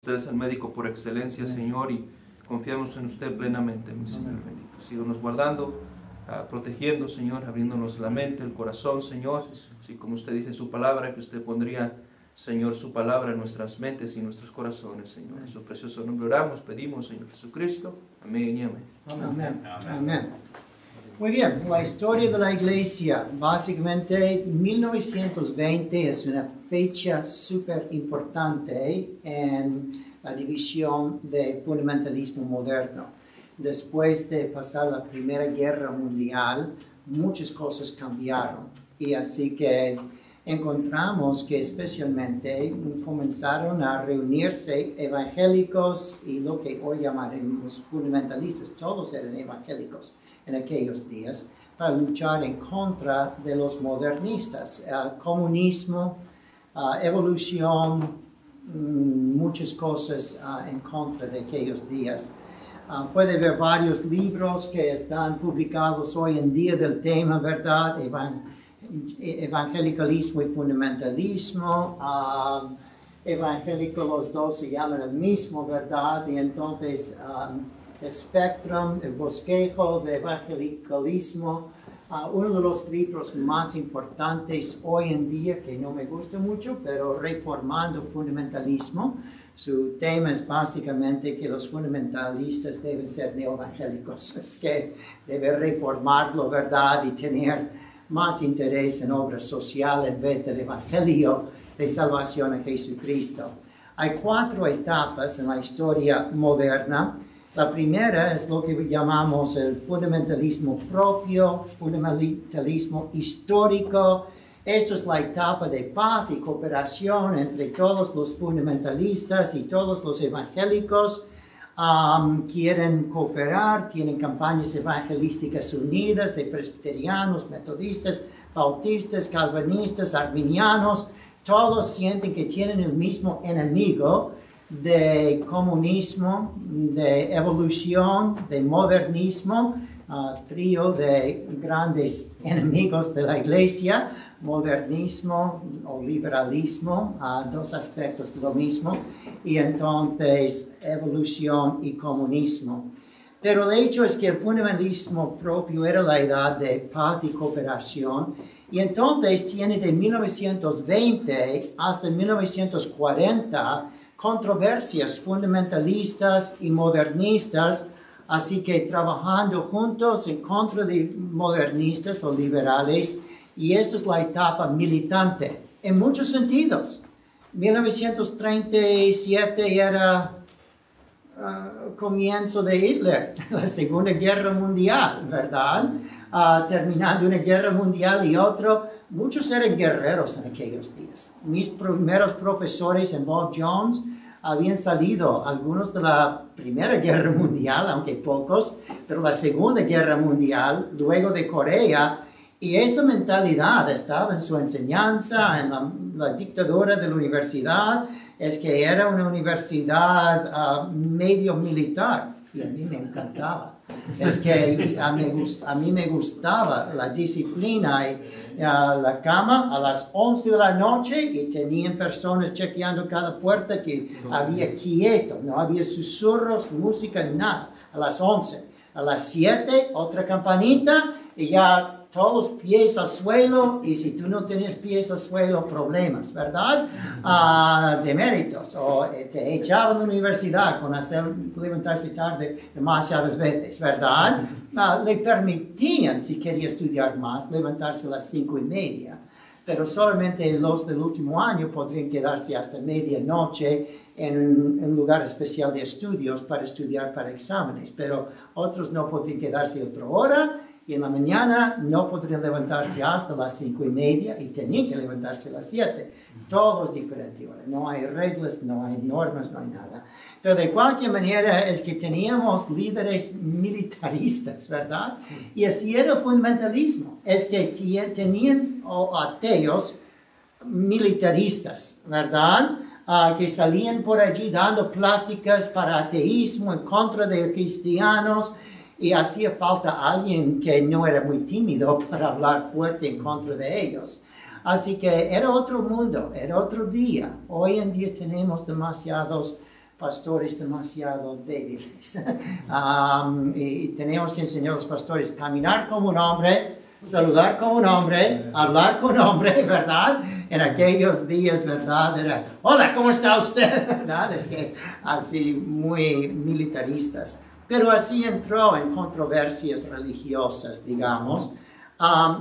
Usted es el médico por excelencia, Señor, y confiamos en usted plenamente, mi Señor bendito. Síguenos guardando, protegiendo, Señor, abriéndonos la mente, el corazón, Señor. Así como usted dice en su palabra, que usted pondría, Señor, su palabra en nuestras mentes y nuestros corazones, Señor. En su precioso nombre oramos, pedimos, Señor Jesucristo. Amén y amén. Amén. Amén. Muy bien, la historia de la iglesia, básicamente 1920 es una fecha súper importante en la división del fundamentalismo moderno. Después de pasar la Primera Guerra Mundial, muchas cosas cambiaron y así que encontramos que especialmente comenzaron a reunirse evangélicos y lo que hoy llamaremos fundamentalistas, todos eran evangélicos en aquellos días, para luchar en contra de los modernistas, comunismo, evolución, muchas cosas en contra de aquellos días. Puede ver varios libros que están publicados hoy en día del tema, ¿verdad? Evangelicalismo y fundamentalismo. Evangélicos los dos se llaman el mismo, ¿verdad? Y entonces Spectrum, el bosquejo de evangelicalismo, uno de los libros más importantes hoy en día, que no me gusta mucho, pero Reformando Fundamentalismo. Su tema es básicamente que los fundamentalistas deben ser neoevangélicos, es que deben reformarlo, ¿verdad? Y tener más interés en obra social en vez del evangelio de salvación a Jesucristo. Hay 4 etapas en la historia moderna. La primera es lo que llamamos el fundamentalismo propio, fundamentalismo histórico. Esto es la etapa de paz y cooperación entre todos los fundamentalistas y todos los evangélicos. Quieren cooperar, tienen campañas evangelísticas unidas de presbiterianos, metodistas, bautistas, calvinistas, arminianos. Todos sienten que tienen el mismo enemigo de comunismo, de evolución, de modernismo, trío de grandes enemigos de la iglesia, modernismo o liberalismo, 2 aspectos de lo mismo, y entonces evolución y comunismo. Pero el hecho es que el fundamentalismo propio era la edad de paz y cooperación, y entonces tiene de 1920 hasta 1940 controversias fundamentalistas y modernistas, así que trabajando juntos en contra de modernistas o liberales, y esto es la etapa militante, en muchos sentidos. 1937 era comienzo de Hitler, la Segunda Guerra Mundial, ¿verdad? Terminando una guerra mundial y otro. Muchos eran guerreros en aquellos días. Mis primeros profesores en Bob Jones habían salido algunos de la Primera Guerra Mundial, aunque pocos, pero la Segunda Guerra Mundial, luego de Corea, y esa mentalidad estaba en su enseñanza, en la dictadura de la universidad, es que era una universidad medio militar, y a mí me encantaba. Es que a mí me gustaba la disciplina y la cama a las 11 de la noche y tenían personas chequeando cada puerta que había quieto, no había susurros, música, nada. A las 11, a las 7 otra campanita y ya todos pies al suelo, y si tú no tienes pies al suelo, problemas, ¿verdad? Deméritos, o te echaban de la universidad con hacer levantarse tarde demasiadas veces, ¿verdad? Le permitían, si quería estudiar más, levantarse a las 5:30, pero solamente los del último año podrían quedarse hasta medianoche en un lugar especial de estudios para estudiar para exámenes, pero otros no podrían quedarse otra hora, y en la mañana no podrían levantarse hasta las 5:30 y tenían que levantarse a las 7. Todo es diferente ahora. No hay reglas, no hay normas, no hay nada. Pero de cualquier manera es que teníamos líderes militaristas, ¿verdad? Y así era el fundamentalismo. Es que tenían ateos militaristas, ¿verdad? Que salían por allí dando pláticas para ateísmo en contra de cristianos. Y hacía falta alguien que no era muy tímido para hablar fuerte en contra de ellos. Así que era otro mundo, era otro día. Hoy en día tenemos demasiados pastores demasiado débiles. Y tenemos que enseñar a los pastores a caminar como un hombre, saludar como un hombre, hablar como un hombre, ¿verdad? En aquellos días, ¿verdad? Era, hola, ¿cómo está usted? ¿Verdad? Es que así muy militaristas. Pero así entró en controversias religiosas, digamos.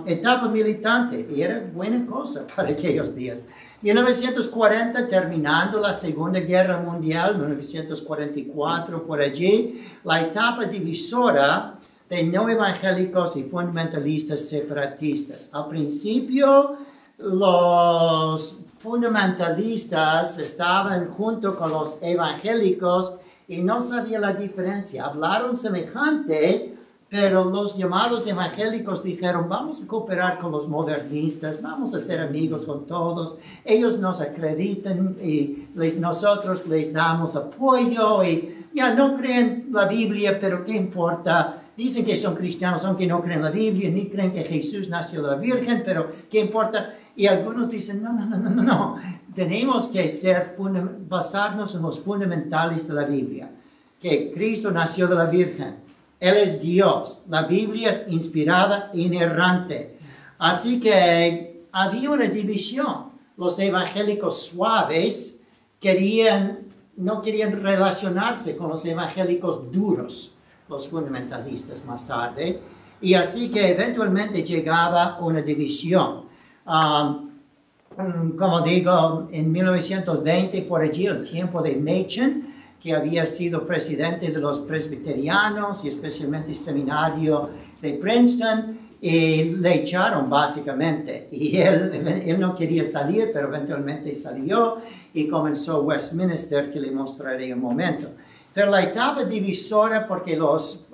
Etapa militante, y era buena cosa para aquellos días. 1940, terminando la Segunda Guerra Mundial, 1944, por allí, la etapa divisora de no evangélicos y fundamentalistas separatistas. Al principio, los fundamentalistas estaban junto con los evangélicos y no sabían la diferencia. Hablaron semejante, pero los llamados evangélicos dijeron, vamos a cooperar con los modernistas, vamos a ser amigos con todos. Ellos nos acreditan y nosotros les damos apoyo y ya no creen la Biblia, pero ¿qué importa? Dicen que son cristianos, aunque no creen la Biblia, ni creen que Jesús nació de la Virgen, pero ¿qué importa? Y algunos dicen, no. Tenemos que basarnos en los fundamentales de la Biblia. Que Cristo nació de la Virgen. Él es Dios. La Biblia es inspirada, inerrante. Así que había una división. Los evangélicos suaves no querían relacionarse con los evangélicos duros, los fundamentalistas más tarde. Y así que eventualmente llegaba una división. Como digo, en 1920, por allí, el tiempo de Machen, que había sido presidente de los presbiterianos y especialmente el seminario de Princeton, y le echaron básicamente. Y él no quería salir, pero eventualmente salió y comenzó Westminster, que le mostraré en un momento. Pero la etapa divisora, porque los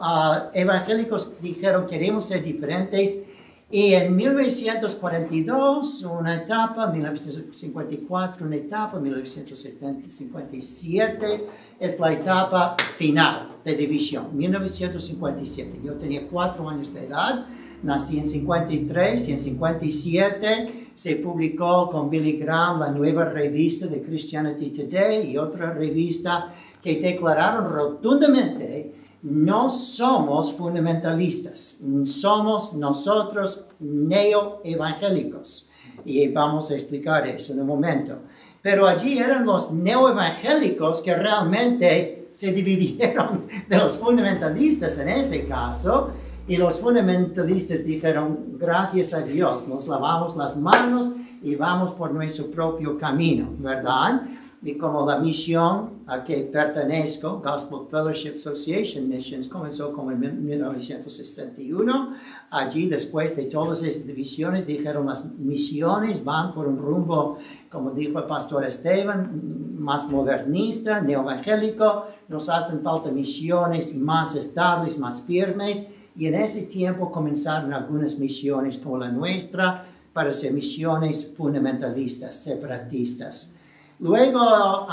evangélicos dijeron queremos ser diferentes, y en 1942 una etapa, 1954 una etapa, 1957 es la etapa final de división, 1957. Yo tenía 4 años de edad, nací en 53 y en 57 se publicó con Billy Graham la nueva revista de Christianity Today y otra revista que declararon rotundamente: no somos fundamentalistas, somos nosotros neoevangélicos. Y vamos a explicar eso en un momento. Pero allí eran los neoevangélicos que realmente se dividieron de los fundamentalistas en ese caso. Y los fundamentalistas dijeron, gracias a Dios, nos lavamos las manos y vamos por nuestro propio camino, ¿verdad? Y como la misión a que pertenezco, Gospel Fellowship Association Missions, comenzó como en 1961. Allí, después de todas esas divisiones, dijeron las misiones van por un rumbo, como dijo el pastor Esteban, más modernista, neoevangélico. Nos hacen falta misiones más estables, más firmes. Y en ese tiempo comenzaron algunas misiones como la nuestra para ser misiones fundamentalistas, separatistas. Luego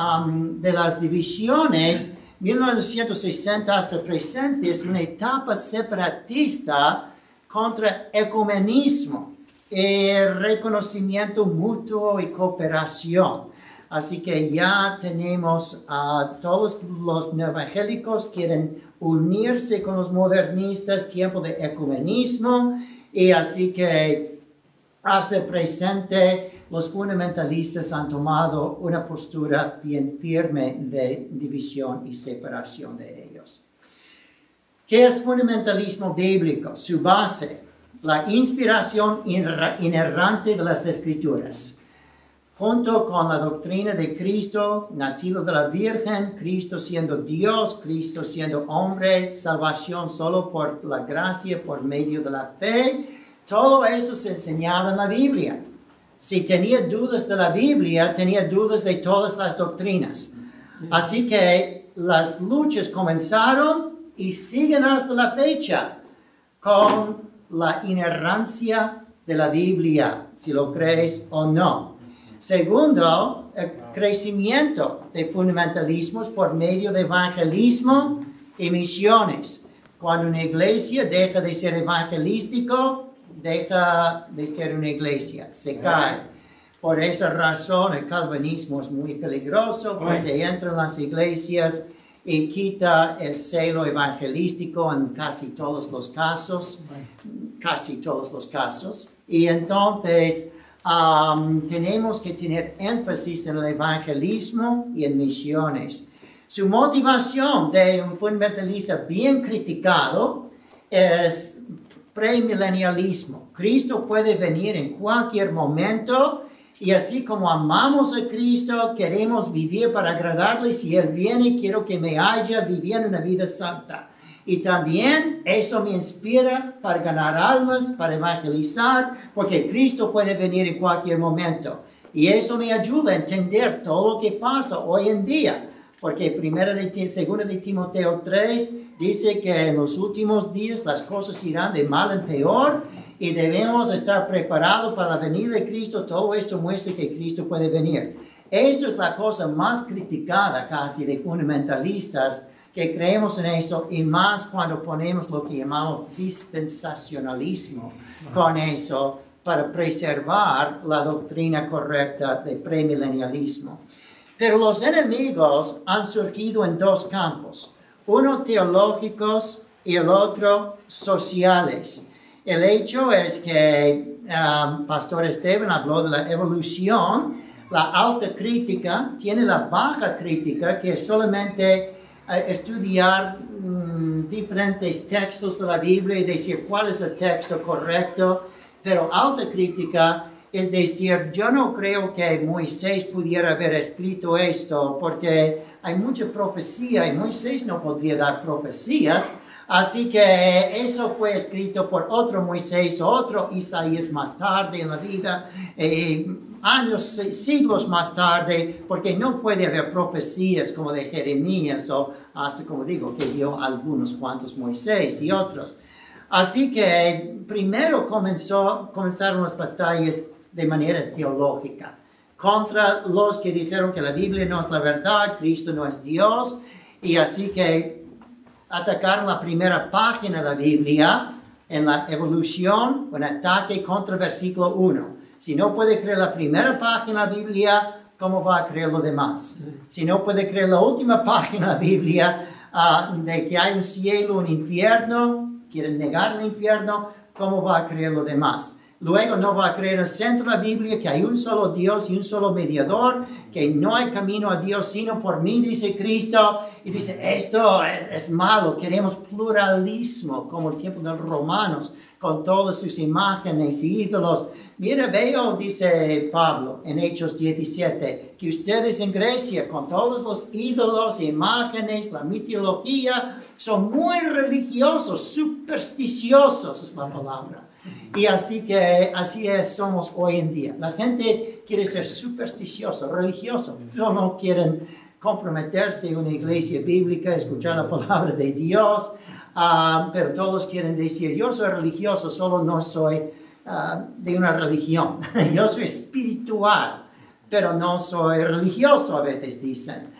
de las divisiones, 1960 hasta el presente, es una etapa separatista contra ecumenismo, reconocimiento mutuo y cooperación. Así que ya tenemos a todos los neoevangélicos quieren unirse con los modernistas, tiempo de ecumenismo, y así que hace presente los fundamentalistas han tomado una postura bien firme de división y separación de ellos. ¿Qué es fundamentalismo bíblico? Su base, la inspiración inerrante de las Escrituras, junto con la doctrina de Cristo, nacido de la Virgen, Cristo siendo Dios, Cristo siendo hombre, salvación solo por la gracia, por medio de la fe. Todo eso se enseñaba en la Biblia. Si tenía dudas de la Biblia, tenía dudas de todas las doctrinas. Así que las luchas comenzaron y siguen hasta la fecha con la inerrancia de la Biblia, si lo crees o no. Segundo, el crecimiento de fundamentalismos por medio de evangelismo y misiones. Cuando una iglesia deja de ser evangelístico, deja de ser una iglesia, se cae. Por esa razón el calvinismo es muy peligroso porque entra en las iglesias y quita el celo evangelístico en casi todos los casos. Y entonces tenemos que tener énfasis en el evangelismo y en misiones. Su motivación de un fundamentalista bien criticado es premilenialismo. Cristo puede venir en cualquier momento y así como amamos a Cristo, queremos vivir para agradarle. Si Él viene, quiero que me haya viviendo una vida santa. Y también eso me inspira para ganar almas, para evangelizar, porque Cristo puede venir en cualquier momento. Y eso me ayuda a entender todo lo que pasa hoy en día. Porque 2 de Timoteo 3 dice que en los últimos días las cosas irán de mal en peor y debemos estar preparados para la venida de Cristo. Todo esto muestra que Cristo puede venir. Esto es la cosa más criticada casi de fundamentalistas, que creemos en eso, y más cuando ponemos lo que llamamos dispensacionalismo con eso para preservar la doctrina correcta de premilenialismo. Pero los enemigos han surgido en dos campos, uno teológicos y el otro sociales. El hecho es que Pastor Esteban habló de la evolución. La alta crítica tiene la baja crítica, que es solamente estudiar diferentes textos de la Biblia y decir cuál es el texto correcto. Pero alta crítica es decir, yo no creo que Moisés pudiera haber escrito esto porque hay mucha profecía y Moisés no podría dar profecías. Así que eso fue escrito por otro Moisés o otro Isaías más tarde en la vida, años, siglos más tarde, porque no puede haber profecías como de Jeremías o hasta, como digo, que dio algunos cuantos Moisés y otros. Así que primero comenzaron las batallas de manera teológica contra los que dijeron que la Biblia no es la verdad, Cristo no es Dios, y así que atacaron la primera página de la Biblia en la evolución, un ataque contra el versículo 1. Si no puede creer la primera página de la Biblia, ¿cómo va a creer lo demás? Si no puede creer la última página de la Biblia de que hay un cielo, un infierno, quieren negar el infierno, ¿cómo va a creer lo demás? Luego no va a creer en el centro de la Biblia que hay un solo Dios y un solo mediador, que no hay camino a Dios sino por mí, dice Cristo. Y dice, esto es malo, queremos pluralismo, como el tiempo de los romanos, con todas sus imágenes y ídolos. Mira, veo, dice Pablo en Hechos 17, que ustedes en Grecia, con todos los ídolos, imágenes, la mitología, son muy religiosos, supersticiosos es la palabra. Y así somos hoy en día. La gente quiere ser supersticioso, religioso, pero no quieren comprometerse en una iglesia bíblica, escuchar la palabra de Dios, pero todos quieren decir, yo soy religioso, solo no soy de una religión. Yo soy espiritual, pero no soy religioso, a veces dicen.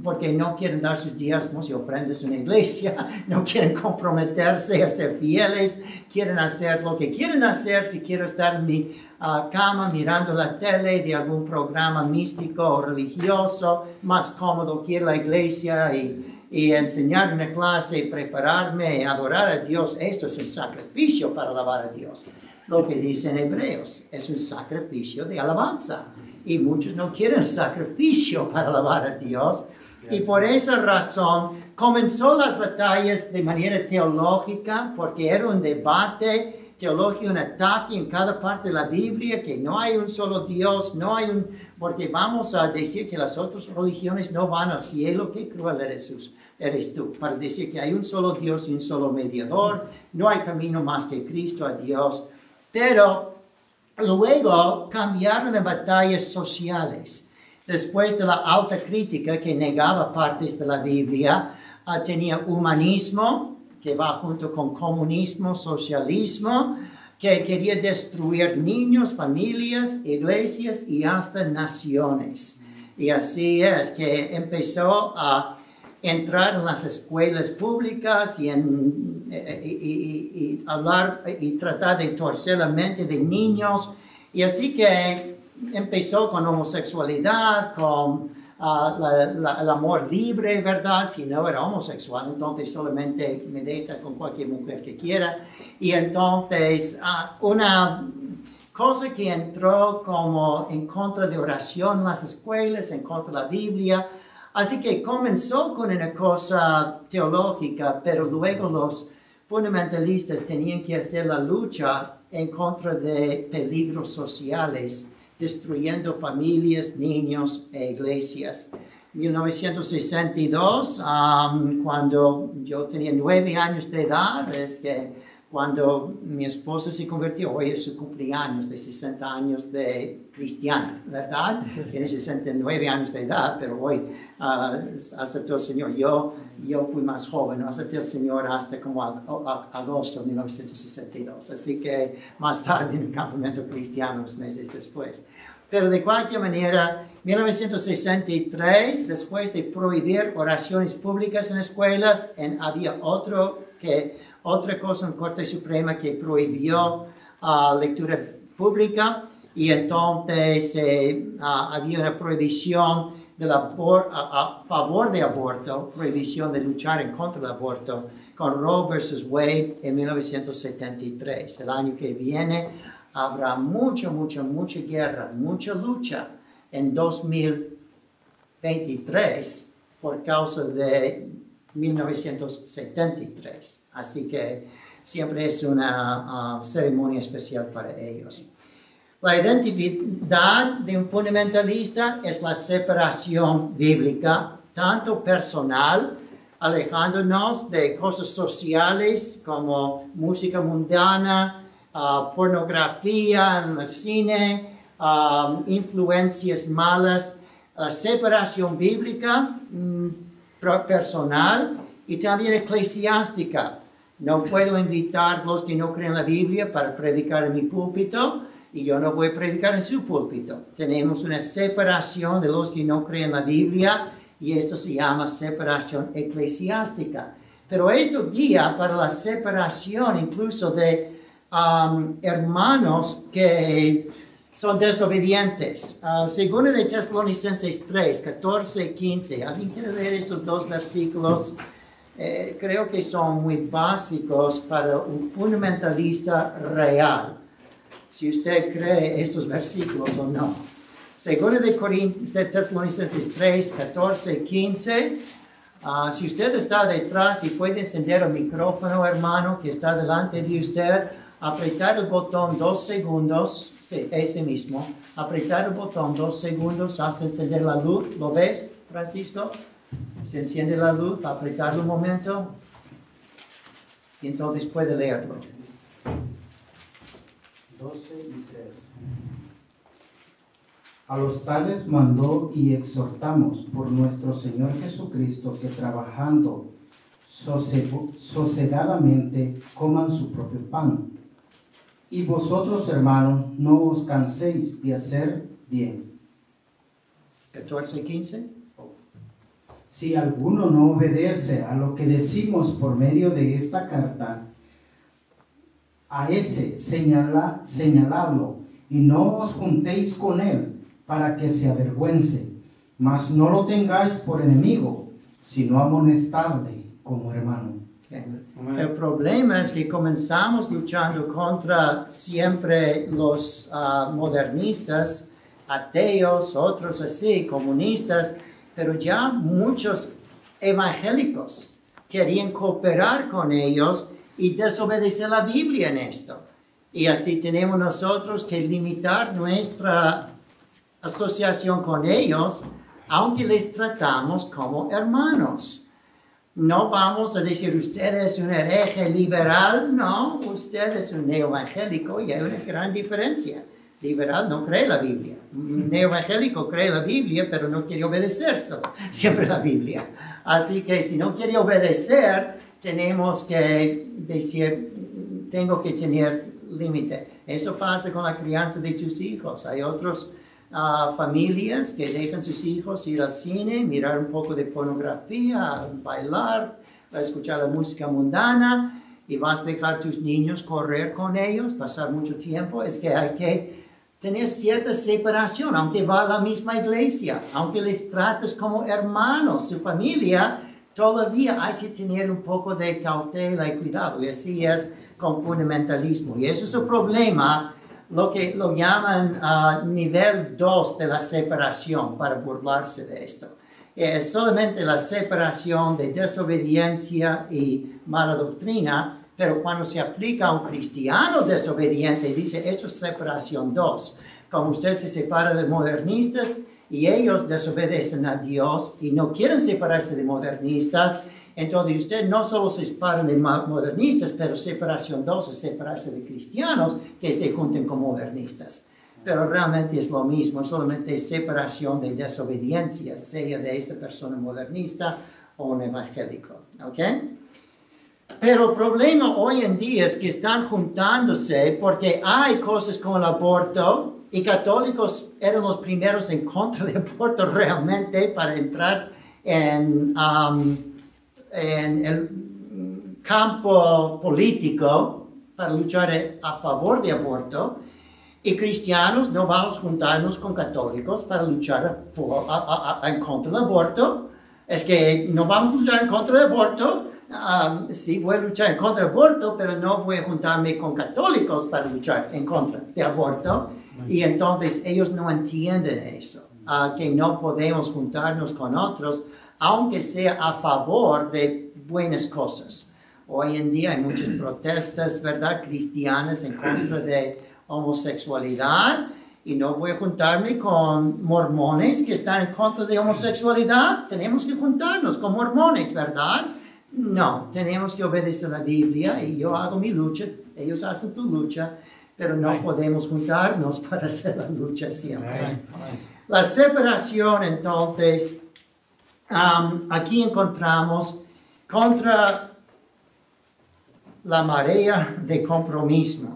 Porque no quieren dar sus diezmos y ofrendas en una iglesia, no quieren comprometerse a ser fieles, quieren hacer lo que quieren hacer. Si quiero estar en mi cama mirando la tele de algún programa místico o religioso, más cómodo que ir a la iglesia y enseñar una clase y prepararme a adorar a Dios. Esto es un sacrificio para alabar a Dios. Lo que dice en Hebreos es un sacrificio de alabanza. Y muchos no quieren sacrificio para alabar a Dios. Y por esa razón comenzó las batallas de manera teológica, porque era un debate teológico, un ataque en cada parte de la Biblia, que no hay un solo Dios, porque vamos a decir que las otras religiones no van al cielo. Qué cruel eres tú, para decir que hay un solo Dios y un solo mediador, no hay camino más que Cristo a Dios. Pero luego cambiaron a batallas sociales. Después de la alta crítica que negaba partes de la Biblia, tenía humanismo, que va junto con comunismo, socialismo, que quería destruir niños, familias, iglesias y hasta naciones. Y así es que empezó a entrar en las escuelas públicas y hablar y tratar de torcer la mente de niños Y así que empezó con homosexualidad, con el amor libre, ¿verdad? Si no era homosexual, entonces solamente me deja con cualquier mujer que quiera. Y entonces una cosa que entró como en contra de oración en las escuelas, en contra de la Biblia. Así que comenzó con una cosa teológica, pero luego los fundamentalistas tenían que hacer la lucha en contra de peligros sociales, destruyendo familias, niños e iglesias. En 1962, cuando yo tenía 9 años de edad, es que cuando mi esposa se convirtió, hoy es su cumpleaños de 60 años de cristiana, ¿verdad? Tiene 69 años de edad, pero hoy aceptó el Señor. Yo fui más joven, no acepté al Señor hasta como agosto de 1962, así que más tarde en el campamento cristiano, meses después. Pero de cualquier manera, 1963, después de prohibir oraciones públicas en escuelas, había otra cosa en Corte Suprema que prohibió lectura pública, y entonces había una prohibición a favor de aborto, prohibición de luchar en contra del aborto, con Roe versus Wade en 1973. El año que viene habrá mucha guerra, mucha lucha en 2023 por causa de 1973. Así que siempre es una ceremonia especial para ellos. La identidad de un fundamentalista es la separación bíblica, tanto personal, alejándonos de cosas sociales como música mundana, pornografía en el cine, influencias malas, separación bíblica personal y también eclesiástica. No puedo invitar a los que no creen en la Biblia para predicar en mi púlpito, y yo no voy a predicar en su púlpito. Tenemos una separación de los que no creen en la Biblia, y esto se llama separación eclesiástica. Pero esto guía para la separación incluso de hermanos que son desobedientes. Segunda de Tesalonicenses 3, 14 y 15. ¿Alguien quiere leer esos dos versículos? Creo que son muy básicos para un fundamentalista real, si usted cree estos versículos o no. Segunda de Tesalonicenses 3, 14 y 15. Si usted está detrás y puede encender el micrófono, hermano, que está delante de usted, apretar el botón 2 segundos, sí, ese mismo, apretar el botón 2 segundos hasta encender la luz. ¿Lo ves, Francisco? Se enciende la luz, apretar un momento, y entonces puede leerlo. 12 y 3. A los tales mandó y exhortamos por nuestro Señor Jesucristo que trabajando sosegadamente coman su propio pan. Y vosotros, hermanos, no os canséis de hacer bien. 14 y 15. Si alguno no obedece a lo que decimos por medio de esta carta, a ese señaladlo, y no os juntéis con él para que se avergüence, mas no lo tengáis por enemigo, sino amonestadle como hermano. Okay. El problema es que comenzamos luchando contra siempre los modernistas, ateos, otros así, comunistas, pero ya muchos evangélicos querían cooperar con ellos y desobedecer la Biblia en esto. Y así tenemos nosotros que limitar nuestra asociación con ellos, aunque les tratamos como hermanos. No vamos a decir, usted es un hereje liberal. No, usted es un neoevangélico, y hay una gran diferencia. Liberal no cree la Biblia. Neoevangélico cree la Biblia, pero no quiere obedecer siempre la Biblia. Así que si no quiere obedecer, tenemos que decir, tengo que tener límite. Eso pasa con la crianza de tus hijos. Hay otras familias que dejan a sus hijos ir al cine, mirar un poco de pornografía, bailar, escuchar la música mundana, y vas a dejar a tus niños correr con ellos, pasar mucho tiempo. Es que hay que tener cierta separación, aunque va a la misma iglesia, aunque les tratas como hermanos, su familia, todavía hay que tener un poco de cautela y cuidado. Y así es con fundamentalismo. Y ese es el problema, lo que lo llaman nivel 2 de la separación, para burlarse de esto. Es solamente la separación de desobediencia y mala doctrina, pero cuando se aplica a un cristiano desobediente, dice, eso es separación 2. Como usted se separa de modernistas y ellos desobedecen a Dios y no quieren separarse de modernistas, entonces usted no solo se separa de modernistas, pero separación 2 es separarse de cristianos que se junten con modernistas. Pero realmente es lo mismo, solamente separación de desobediencia, sea de esta persona modernista o un evangélico. ¿Ok? Pero el problema hoy en día es que están juntándose porque hay cosas como el aborto y católicos eran los primeros en contra del aborto realmente para entrar en el campo político para luchar a favor de aborto. Y cristianos no vamos a juntarnos con católicos para luchar en contra del aborto. Es que no vamos a luchar en contra del aborto. Sí, voy a luchar en contra del aborto, pero no voy a juntarme con católicos para luchar en contra del aborto. Y entonces ellos no entienden eso, que no podemos juntarnos con otros, aunque sea a favor de buenas cosas. Hoy en día hay muchas protestas, ¿verdad?, cristianas en contra de homosexualidad. Y no voy a juntarme con mormones que están en contra de homosexualidad. Tenemos que juntarnos con mormones, ¿verdad? No, tenemos que obedecer la Biblia y yo hago mi lucha, ellos hacen tu lucha, pero no podemos juntarnos para hacer la lucha siempre. La separación, entonces, aquí encontramos contra la marea de compromiso.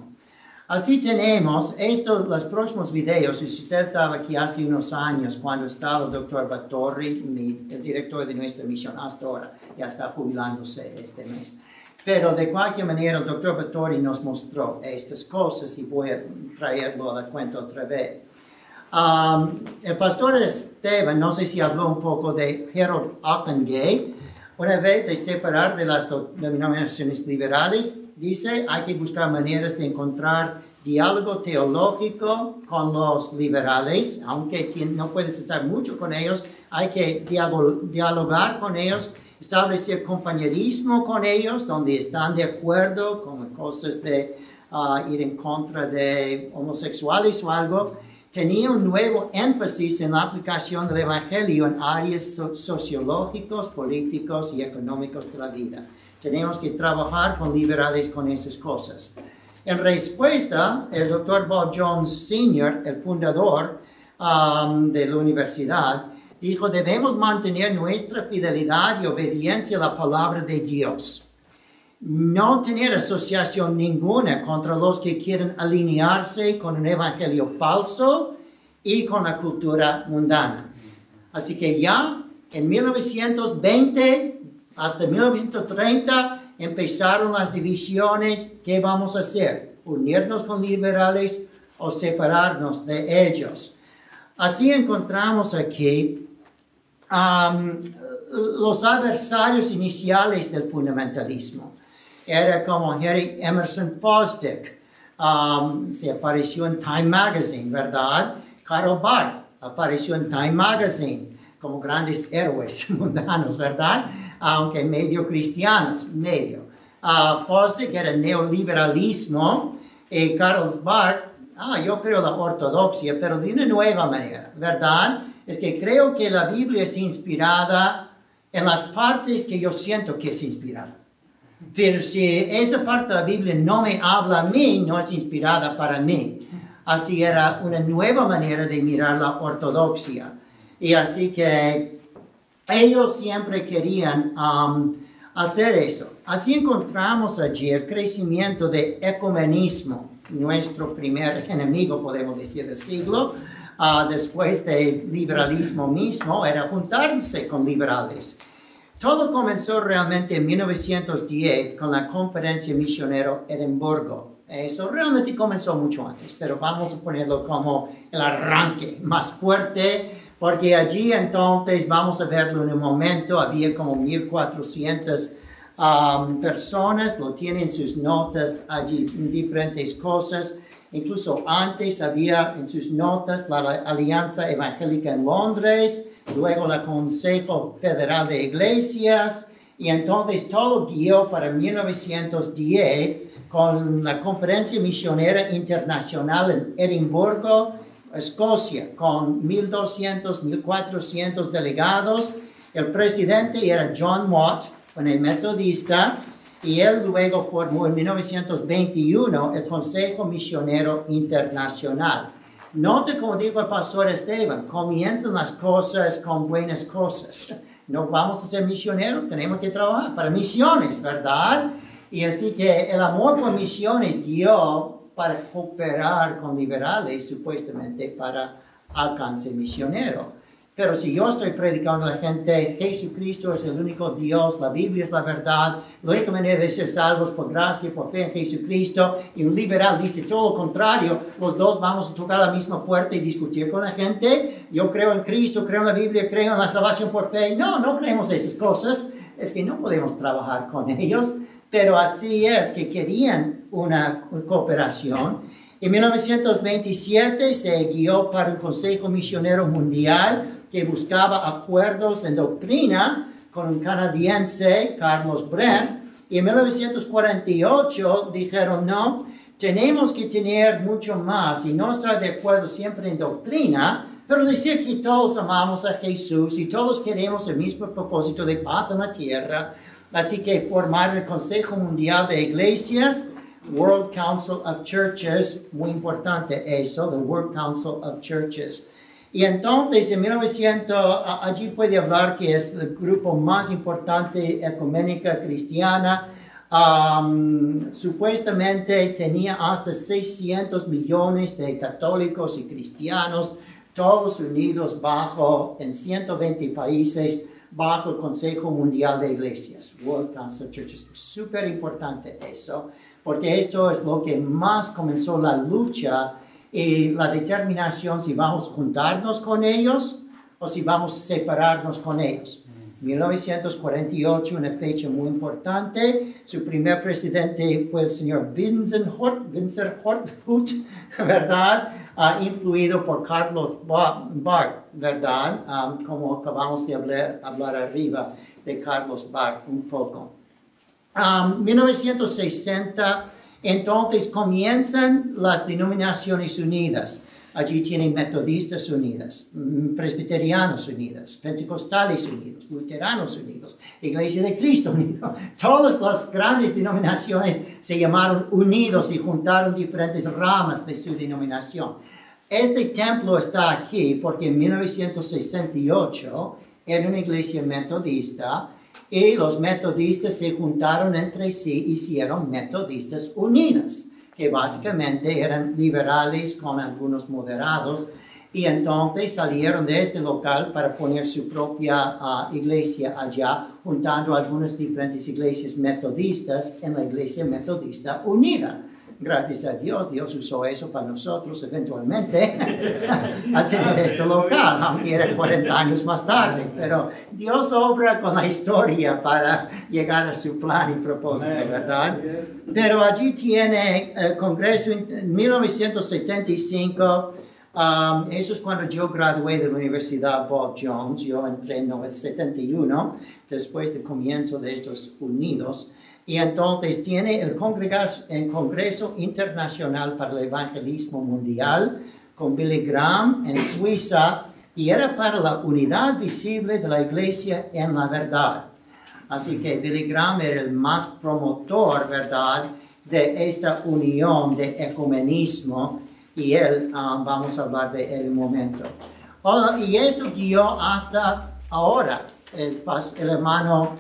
Así tenemos los próximos videos, y si usted estaba aquí hace unos años, cuando estaba el doctor Batorri, el director de nuestra misión hasta ahora, ya está jubilándose este mes. Pero de cualquier manera, el doctor Batorri nos mostró estas cosas y voy a traerlo a la cuenta otra vez. El pastor Esteban, no sé si habló un poco de Harold Ockenga, una vez de separar de las denominaciones liberales. Dice, hay que buscar maneras de encontrar diálogo teológico con los liberales, aunque no puedes estar mucho con ellos, hay que dialogar con ellos, establecer compañerismo con ellos, donde están de acuerdo con cosas de ir en contra de homosexuales o algo. Tenía un nuevo énfasis en la aplicación del Evangelio en áreas sociológicos, políticos y económicos de la vida. Tenemos que trabajar con liberales con esas cosas. En respuesta, el Dr. Bob Jones Sr., el fundador de la universidad, dijo, debemos mantener nuestra fidelidad y obediencia a la palabra de Dios. No tener asociación ninguna contra los que quieren alinearse con un evangelio falso y con la cultura mundana. Así que ya en 1920 hasta 1930 empezaron las divisiones. ¿Qué vamos a hacer? ¿Unirnos con liberales o separarnos de ellos? Así encontramos aquí los adversarios iniciales del fundamentalismo. Era como Henry Emerson Fosdick, se apareció en Time Magazine, ¿verdad? Karl Barth apareció en Time Magazine como grandes héroes mundanos, ¿verdad? Aunque medio cristianos, medio. Fosdick era neoliberalismo y Karl Barth, yo creo la ortodoxia, pero de una nueva manera, ¿verdad? Es que creo que la Biblia es inspirada en las partes que yo siento que es inspirada. Pero si esa parte de la Biblia no me habla a mí, no es inspirada para mí. Así era una nueva manera de mirar la ortodoxia. Y así que ellos siempre querían hacer eso. Así encontramos allí el crecimiento de ecumenismo, nuestro primer enemigo, podemos decir, del siglo. Después del liberalismo mismo, era juntarse con liberales. Todo comenzó realmente en 1910 con la Conferencia Misionera Edimburgo. Eso realmente comenzó mucho antes, pero vamos a ponerlo como el arranque más fuerte, porque allí entonces, vamos a verlo en un momento, había como 1,400 personas, lo tienen en sus notas allí, diferentes cosas. Incluso antes había en sus notas la Alianza Evangélica en Londres, luego el Consejo Federal de Iglesias, y entonces todo guió para 1910 con la Conferencia Misionera Internacional en Edimburgo, Escocia, con 1,200, 1,400 delegados. El presidente era John Mott, un metodista, y él luego formó en 1921 el Consejo Misionero Internacional. Note como dijo el pastor Esteban, comienzan las cosas con buenas cosas. No vamos a ser misioneros, tenemos que trabajar para misiones, ¿verdad? Y así que el amor por misiones guió para cooperar con liberales, supuestamente para alcance misionero. Pero si yo estoy predicando a la gente, Jesucristo es el único Dios, la Biblia es la verdad, la única manera de ser salvos por gracia, por fe en Jesucristo, y un liberal dice todo lo contrario, los dos vamos a tocar la misma puerta y discutir con la gente. Yo creo en Cristo, creo en la Biblia, creo en la salvación por fe. No creemos esas cosas. Es que no podemos trabajar con ellos, pero así es que querían una cooperación. En 1927 se guió para el Consejo Misionero Mundial, que buscaba acuerdos en doctrina con un canadiense, Carlos Brent, y en 1948 dijeron, no, tenemos que tener mucho más y no estar de acuerdo siempre en doctrina, pero decir que todos amamos a Jesús y todos queremos el mismo propósito de paz en la tierra. Así que formaron el Consejo Mundial de Iglesias, World Council of Churches, muy importante eso, the World Council of Churches. Y entonces, en 1900, allí puede hablar que es el grupo más importante ecuménica cristiana. Supuestamente tenía hasta 600 millones de católicos y cristianos, todos unidos en 120 países, bajo el Consejo Mundial de Iglesias, World Council of Churches. Súper importante eso, porque esto es lo que más comenzó la lucha y la determinación si vamos a juntarnos con ellos o si vamos a separarnos con ellos. 1948, una fecha muy importante. Su primer presidente fue el señor Vincent Horthout, ¿verdad? Influido por Carlos Barth, ¿verdad? Como acabamos de hablar arriba de Carlos Barth un poco. 1960, entonces comienzan las denominaciones unidas. Allí tienen metodistas unidas, presbiterianos unidos, pentecostales unidos, luteranos unidos, Iglesia de Cristo unidos. Todas las grandes denominaciones se llamaron unidos y juntaron diferentes ramas de su denominación. Este templo está aquí porque en 1968 era una iglesia metodista y los metodistas se juntaron entre sí y hicieron Metodistas Unidas, que básicamente eran liberales con algunos moderados, y entonces salieron de este local para poner su propia iglesia allá, juntando algunas diferentes iglesias metodistas en la Iglesia Metodista Unida. Gracias a Dios, Dios usó eso para nosotros eventualmente a tener este local, aunque era 40 años más tarde. Pero Dios obra con la historia para llegar a su plan y propósito, ¿verdad? Pero allí tiene el Congreso en 1975. Eso es cuando yo gradué de la Universidad Bob Jones. Yo entré en 1971, después del comienzo de estos unidos. Y entonces tiene el Congreso Internacional para el Evangelismo Mundial con Billy Graham en Suiza, y era para la unidad visible de la iglesia en la verdad. Así que Billy Graham era el más promotor, ¿verdad?, de esta unión de ecumenismo, y él, vamos a hablar de él un momento. Y esto guió hasta ahora. El hermano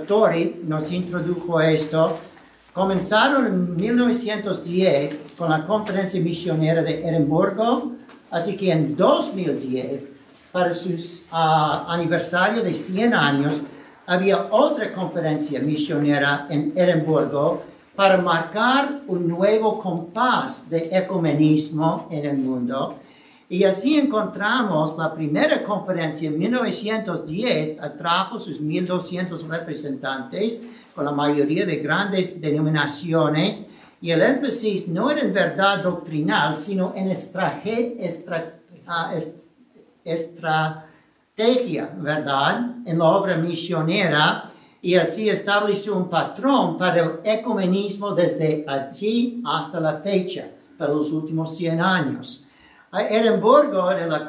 Tori nos introdujo esto. Comenzaron en 1910 con la Conferencia Misionera de Edimburgo, así que en 2010, para su aniversario de 100 años, había otra conferencia misionera en Edimburgo, para marcar un nuevo compás de ecumenismo en el mundo. Y así encontramos la primera conferencia en 1910, atrajo sus 1.200 representantes, con la mayoría de grandes denominaciones, y el énfasis no era en verdad doctrinal, sino en estrategia, ¿verdad? En la obra misionera, y así estableció un patrón para el ecumenismo desde allí hasta la fecha, para los últimos 100 años. Edimburgo, en la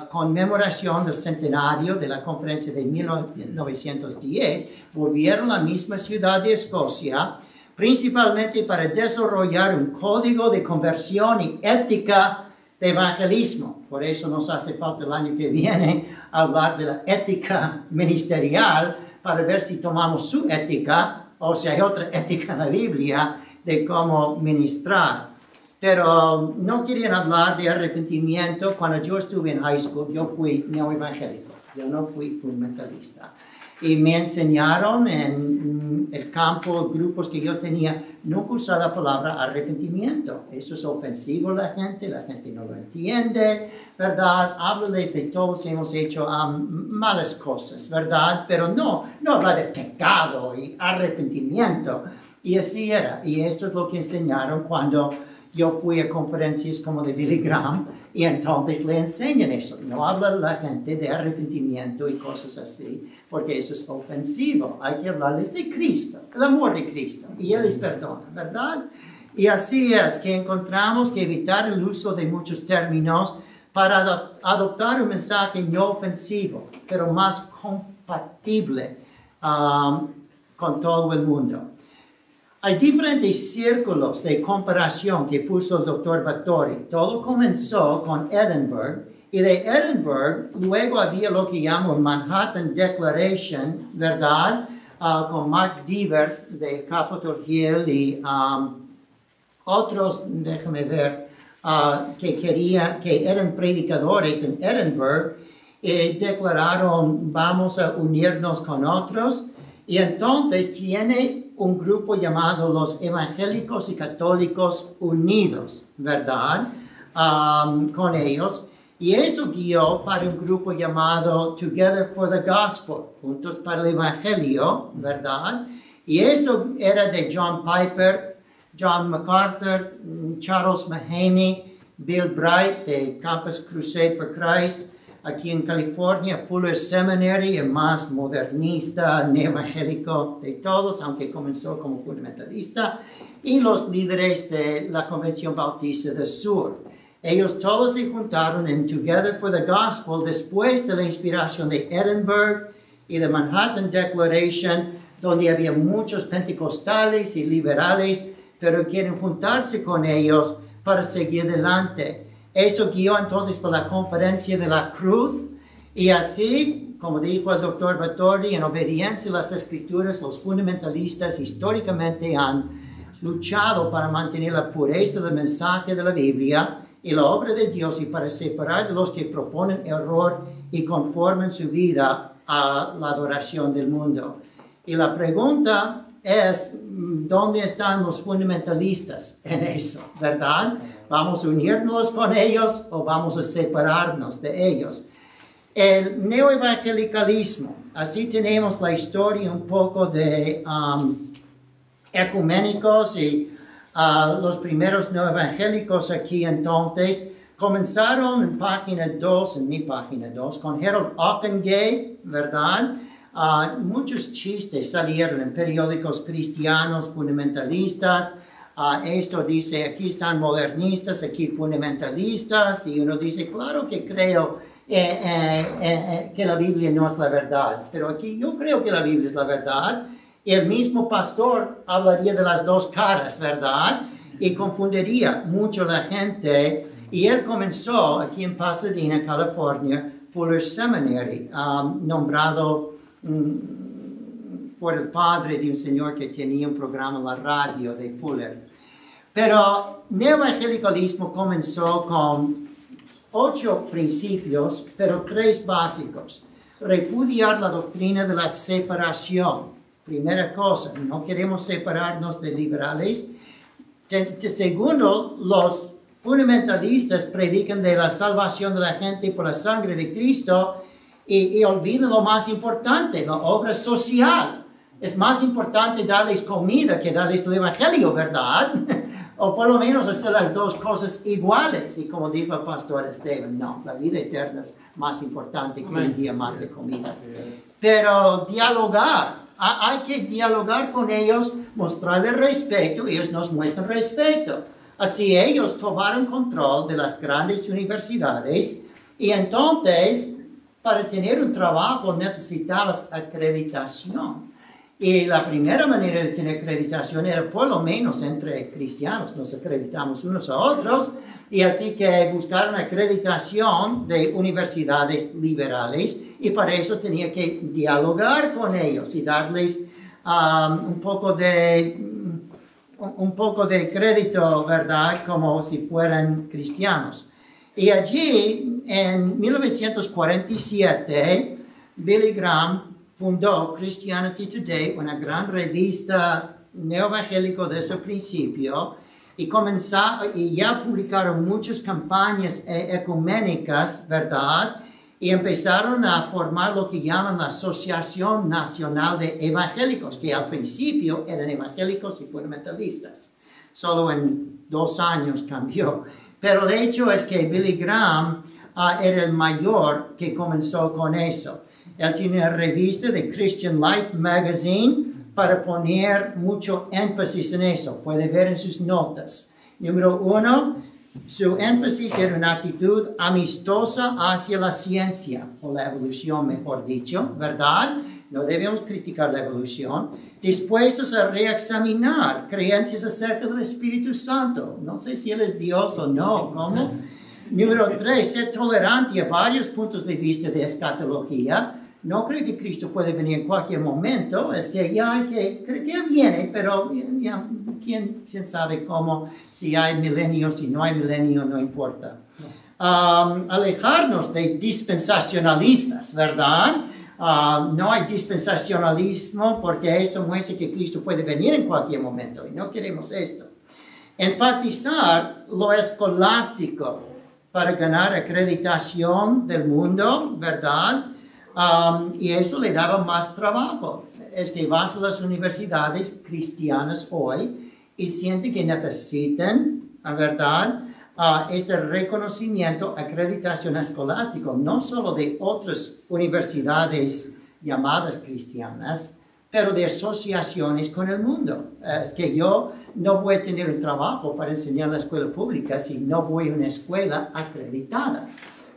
conmemoración del centenario de la conferencia de 1910, volvieron a la misma ciudad de Escocia, principalmente para desarrollar un código de conversión y ética de evangelismo. Por eso nos hace falta el año que viene hablar de la ética ministerial, para ver si tomamos su ética o si hay otra ética en la Biblia de cómo ministrar. Pero no querían hablar de arrepentimiento. Cuando yo estuve en high school, yo fui neoevangélico. Yo no fui fundamentalista. Y me enseñaron en el campo, grupos que yo tenía, nunca usar la palabra arrepentimiento. Eso es ofensivo a la gente no lo entiende, ¿verdad? Háblales de todos hemos hecho malas cosas, ¿verdad? Pero no hablar de pecado y arrepentimiento. Y así era. Y esto es lo que enseñaron cuando yo fui a conferencias como de Billy Graham, y entonces le enseñan eso. No habla a la gente de arrepentimiento y cosas así, porque eso es ofensivo. Hay que hablarles de Cristo, el amor de Cristo, y Él les perdona, ¿verdad? Y así es que encontramos que evitar el uso de muchos términos para adoptar un mensaje no ofensivo, pero más compatible con todo el mundo. Hay diferentes círculos de comparación que puso el Dr. Bathory. Todo comenzó con Edinburgh, y de Edinburgh luego había lo que llamo Manhattan Declaration, ¿verdad? Con Mark Dever de Capitol Hill y otros, déjame ver, que eran predicadores en Edinburgh, declararon, vamos a unirnos con otros, y entonces tiene un grupo llamado los Evangélicos y Católicos Unidos, ¿verdad? Con ellos. Y eso guió para un grupo llamado Together for the Gospel, Juntos para el Evangelio, ¿verdad? Y eso era de John Piper, John MacArthur, Charles Mahaney, Bill Bright de Campus Crusade for Christ. Aquí en California, Fuller Seminary, el más modernista, neoevangélico de todos, aunque comenzó como fundamentalista, y los líderes de la Convención Bautista del Sur. Ellos todos se juntaron en Together for the Gospel después de la inspiración de Edinburgh y de Manhattan Declaration, donde había muchos pentecostales y liberales, pero quieren juntarse con ellos para seguir adelante. Eso guió entonces por la conferencia de la cruz, y así, como dijo el Dr. Bathory, en obediencia a las escrituras, los fundamentalistas históricamente han luchado para mantener la pureza del mensaje de la Biblia y la obra de Dios, y para separar de los que proponen error y conforman su vida a la adoración del mundo. Y la pregunta es, ¿dónde están los fundamentalistas en eso, verdad? ¿Vamos a unirnos con ellos o vamos a separarnos de ellos? El neoevangelicalismo, así tenemos la historia un poco de ecuménicos y los primeros neoevangélicos aquí entonces comenzaron en página 2, en mi página 2, con Harold Ockenga, ¿verdad? Muchos chistes salieron en periódicos cristianos fundamentalistas. Esto dice, aquí están modernistas, aquí fundamentalistas, y uno dice, claro que creo que la Biblia no es la verdad, pero aquí yo creo que la Biblia es la verdad. El mismo pastor hablaría de las dos caras, ¿verdad? Y confundiría mucho la gente. Y él comenzó aquí en Pasadena, California, Fuller Seminary, nombrado por el padre de un señor que tenía un programa en la radio de Fuller. Pero el neoevangelicalismo comenzó con 8 principios, pero 3 básicos. Repudiar la doctrina de la separación. Primera cosa, no queremos separarnos de liberales. Segundo, los fundamentalistas predican de la salvación de la gente por la sangre de Cristo y olvidan lo más importante, la obra social. Es más importante darles comida que darles el evangelio, ¿verdad? O por lo menos hacer las dos cosas iguales. Y como dijo el pastor Esteban, no, la vida eterna es más importante que un día más de comida. Pero dialogar, hay que dialogar con ellos, mostrarles respeto, ellos nos muestran respeto. Así ellos tomaron control de las grandes universidades y entonces para tener un trabajo necesitabas acreditación. Y la primera manera de tener acreditación era por lo menos entre cristianos, nos acreditamos unos a otros, y así que buscaron acreditación de universidades liberales, y para eso tenía que dialogar con ellos y darles un poco de crédito, ¿verdad? Como si fueran cristianos. Y allí, en 1947, Billy Graham fundó Christianity Today, una gran revista neoevangélica de su principio, y ya publicaron muchas campañas ecuménicas, ¿verdad? Y empezaron a formar lo que llaman la Asociación Nacional de Evangélicos, que al principio eran evangélicos y fundamentalistas. Solo en 2 años cambió. Pero el hecho es que Billy Graham era el mayor que comenzó con eso. Él tiene una revista de Christian Life Magazine para poner mucho énfasis en eso. Puede ver en sus notas. Número 1, su énfasis era una actitud amistosa hacia la ciencia, o la evolución, mejor dicho, ¿verdad? No debemos criticar la evolución. Dispuestos a reexaminar creencias acerca del Espíritu Santo. No sé si Él es Dios o no. ¿Cómo? Número 3, ser tolerante a varios puntos de vista de escatología. No creo que Cristo puede venir en cualquier momento. Es que ya hay que creer que viene, pero ya, ¿quién sabe cómo? Si hay milenios, si no hay milenios, no importa. Alejarnos de dispensacionalistas, ¿verdad? No hay dispensacionalismo porque esto muestra que Cristo puede venir en cualquier momento y no queremos esto. Enfatizar lo escolástico para ganar acreditación del mundo, ¿verdad? Y eso le daba más trabajo. Es que vas a las universidades cristianas hoy y sienten que necesitan, ¿verdad? Este reconocimiento, acreditación escolástico, no solo de otras universidades llamadas cristianas, pero de asociaciones con el mundo. Es que yo no voy a tener un trabajo para enseñar en la escuela pública si no voy a una escuela acreditada.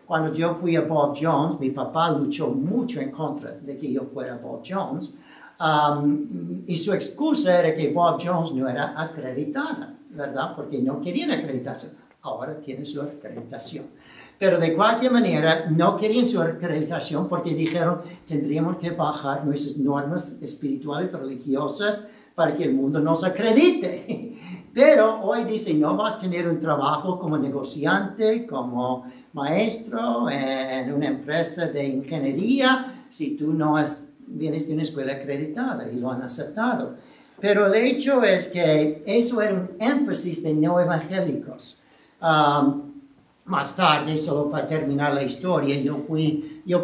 Cuando yo fui a Bob Jones, mi papá luchó mucho en contra de que yo fuera a Bob Jones, y su excusa era que Bob Jones no era acreditada, ¿verdad? Porque no querían acreditación. Ahora tienen su acreditación. Pero de cualquier manera, no querían su acreditación porque dijeron, tendríamos que bajar nuestras normas espirituales, religiosas, para que el mundo nos acredite. Pero hoy dicen, no vas a tener un trabajo como negociante, como maestro en una empresa de ingeniería, si tú no vienes de una escuela acreditada, y lo han aceptado. Pero el hecho es que eso era un énfasis de no evangélicos. Más tarde, solo para terminar la historia, yo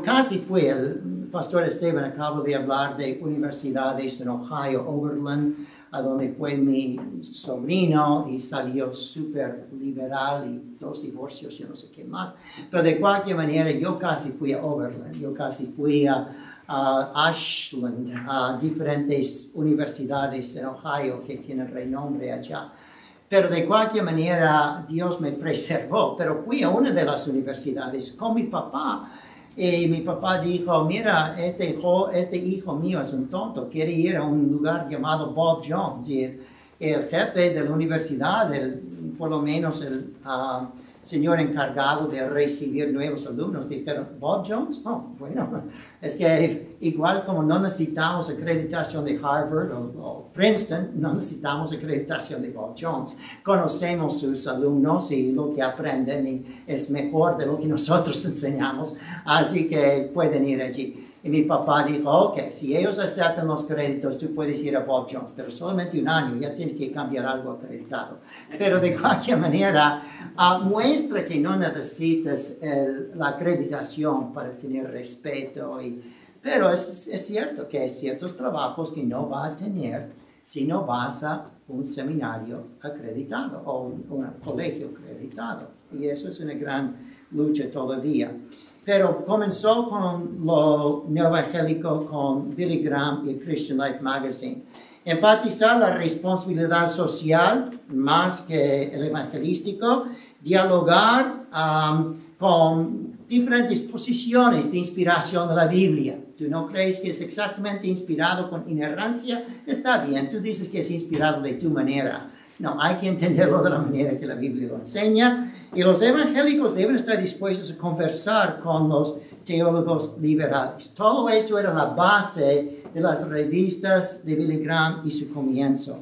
casi fui, el pastor Esteban acaba de hablar de universidades en Ohio, Oberlin, a donde fue mi sobrino y salió súper liberal y 2 divorcios, yo no sé qué más. Pero de cualquier manera, yo casi fui a Oberlin, yo casi fui a Ashland, a diferentes universidades en Ohio que tienen renombre allá. Pero de cualquier manera, Dios me preservó. Pero fui a una de las universidades con mi papá. Y mi papá dijo, mira, este hijo mío es un tonto. Quiere ir a un lugar llamado Bob Jones. Y el jefe de la universidad, por lo menos el señor encargado de recibir nuevos alumnos, dijeron, ¿Bob Jones? Oh, bueno, es que igual como no necesitamos acreditación de Harvard o Princeton, no necesitamos acreditación de Bob Jones. Conocemos sus alumnos y lo que aprenden y es mejor de lo que nosotros enseñamos, así que pueden ir allí. Y mi papá dijo, ok, si ellos aceptan los créditos, tú puedes ir a Bob Jones, pero solamente un año, ya tienes que cambiar algo acreditado. Pero de cualquier manera, muestra que no necesitas la acreditación para tener respeto. Pero es cierto que hay ciertos trabajos que no vas a tener si no vas a un seminario acreditado o un colegio acreditado. Y eso es una gran lucha todavía. Pero comenzó con lo neoevangélico, con Billy Graham y Christian Life Magazine. Enfatizar la responsabilidad social más que el evangelístico, dialogar con diferentes posiciones de inspiración de la Biblia. ¿Tú no crees que es exactamente inspirado con inerrancia? Está bien, tú dices que es inspirado de tu manera. No, hay que entenderlo de la manera que la Biblia lo enseña. Y los evangélicos deben estar dispuestos a conversar con los teólogos liberales. Todo eso era la base de las revistas de Billy Graham y su comienzo.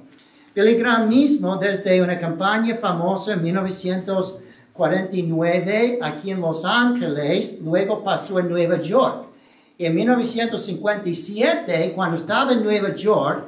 Billy Graham mismo, desde una campaña famosa en 1949 aquí en Los Ángeles, luego pasó en Nueva York. En 1957, cuando estaba en Nueva York,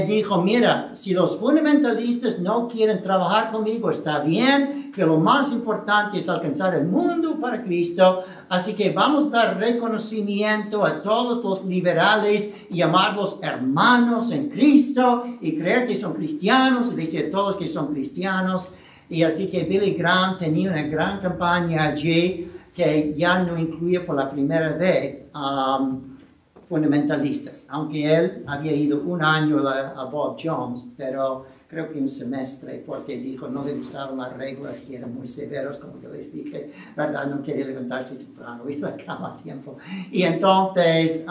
dijo, mira, si los fundamentalistas no quieren trabajar conmigo, está bien, pero lo más importante es alcanzar el mundo para Cristo, así que vamos a dar reconocimiento a todos los liberales y llamarlos hermanos en Cristo y creer que son cristianos y decir a todos que son cristianos. Y así que Billy Graham tenía una gran campaña allí que ya no incluía por la primera vez fundamentalistas, aunque él había ido un año a Bob Jones, pero creo que un semestre, porque dijo no le gustaban las reglas, que eran muy severos, como yo les dije, ¿verdad? No quería levantarse temprano, ir a la cama a tiempo. Y entonces,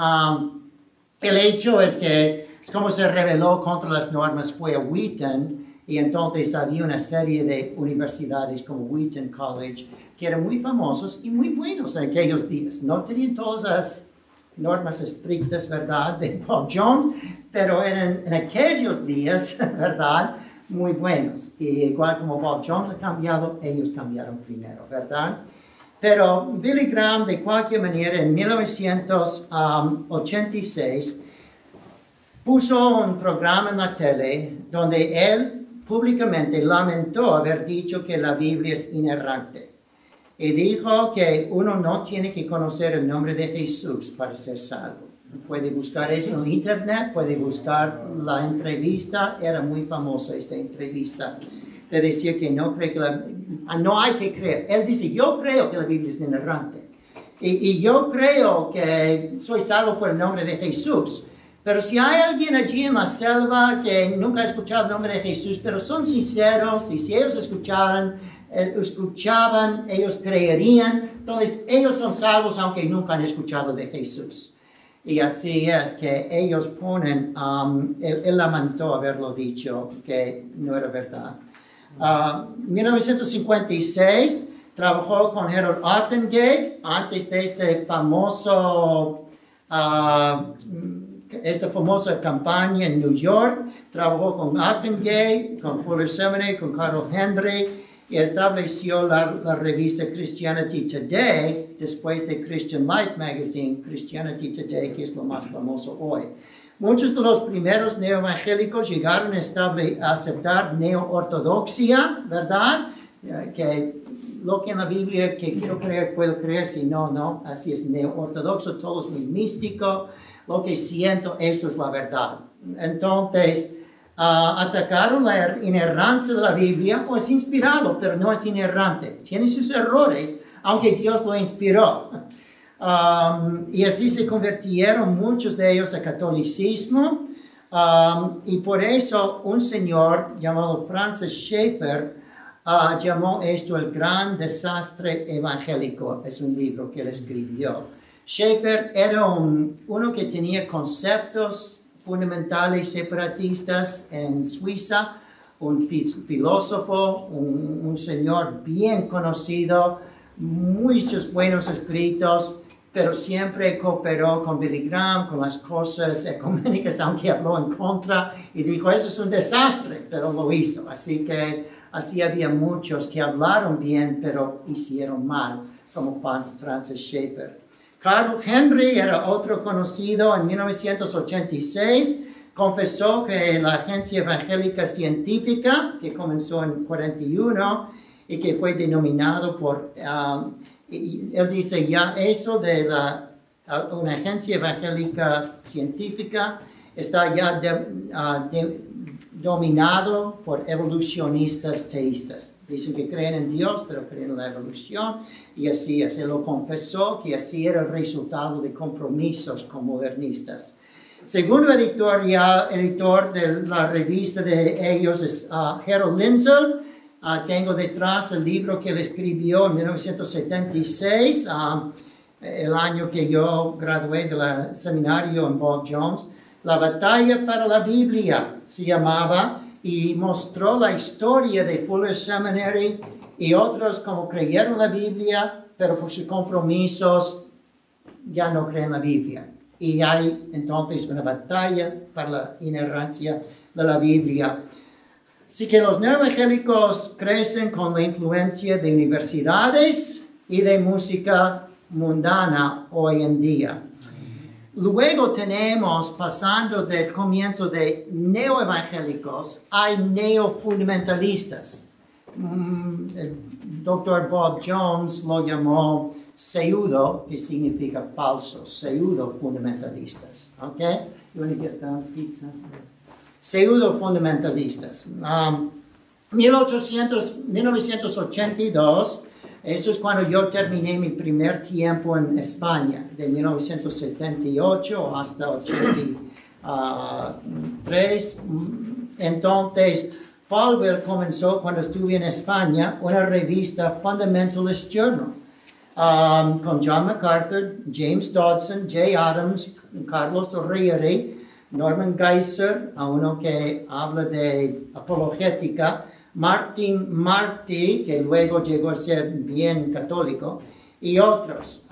el hecho es que, es como se rebeló contra las normas, fue a Wheaton, y entonces había una serie de universidades como Wheaton College, que eran muy famosos y muy buenos en aquellos días. No tenían todas las normas estrictas, ¿verdad?, de Bob Jones, pero eran en aquellos días, ¿verdad?, muy buenos. Y igual como Bob Jones ha cambiado, ellos cambiaron primero, ¿verdad? Pero Billy Graham, de cualquier manera, en 1986, puso un programa en la tele donde él públicamente lamentó haber dicho que la Biblia es inerrante. Y dijo que uno no tiene que conocer el nombre de Jesús para ser salvo. Puede buscar eso en internet, puede buscar la entrevista. Era muy famosa esta entrevista. De decir que no cree que no hay que creer. Él dice, yo creo que la Biblia es inerrante. Y yo creo que soy salvo por el nombre de Jesús. Pero si hay alguien allí en la selva que nunca ha escuchado el nombre de Jesús, pero son sinceros, y si ellos escuchaban, ellos creerían, entonces ellos son salvos aunque nunca han escuchado de Jesús. Y así es que ellos ponen, él lamentó haberlo dicho, que no era verdad. En 1956 trabajó con Harold Ottengate, antes de esta famosa campaña en New York. Trabajó con Ottengate, con Fuller Seminary, con Carl Henry, y estableció la revista Christianity Today, después de Christian Life Magazine, Christianity Today, que es lo más famoso hoy. Muchos de los primeros neoevangélicos llegaron a aceptar neoortodoxia, ¿verdad? Que lo que en la Biblia que quiero creer, puedo creer, si no, no. Así es, neoortodoxo, todo es muy místico. Lo que siento, eso es la verdad. Entonces, atacaron la inerrancia de la Biblia, o es inspirado, pero no es inerrante. Tiene sus errores, aunque Dios lo inspiró. Y así se convirtieron muchos de ellos al catolicismo. Y por eso un señor llamado Francis Schaeffer llamó esto el gran desastre evangélico. Es un libro que él escribió. Schaeffer era uno que tenía conceptos fundamentales separatistas en Suiza, un filósofo, un señor bien conocido, muchos buenos escritos, pero siempre cooperó con Billy Graham, con las cosas ecuménicas, aunque habló en contra, y dijo, eso es un desastre, pero lo hizo. Así que así había muchos que hablaron bien, pero hicieron mal, como Francis Schaeffer. Carl Henry era otro conocido. En 1986 confesó que la Agencia Evangélica Científica, que comenzó en 41 y que fue denominado por, él dice ya eso de una agencia evangélica científica está ya dominado por evolucionistas teístas. Dicen que creen en Dios, pero creen en la evolución, y así es. Él lo confesó, que así era el resultado de compromisos con modernistas. Segundo editor de la revista de ellos es Harold Lindsay. Tengo detrás el libro que él escribió en 1976, el año que yo gradué del seminario en Bob Jones. La batalla para la Biblia se llamaba, y mostró la historia de Fuller Seminary y otros como creyeron la Biblia, pero por sus compromisos ya no creen la Biblia. Y hay entonces una batalla para la inerrancia de la Biblia. Así que los neoevangélicos crecen con la influencia de universidades y de música mundana hoy en día. Luego tenemos, pasando del comienzo de neoevangélicos, hay neofundamentalistas. El Dr. Bob Jones lo llamó pseudo, que significa falsos, pseudo-fundamentalistas. ¿Ok? You want to get the pizza? Pseudo-fundamentalistas. 1982, eso es cuando yo terminé mi primer tiempo en España, de 1978 hasta 83. Entonces, Falwell comenzó, cuando estuve en España, una revista Fundamentalist Journal, con John MacArthur, James Dodson, Jay Adams, Carlos Torrieri, Norman Geisler, a uno que habla de apologética, Martin Marty, que luego llegó a ser bien católico, y otros.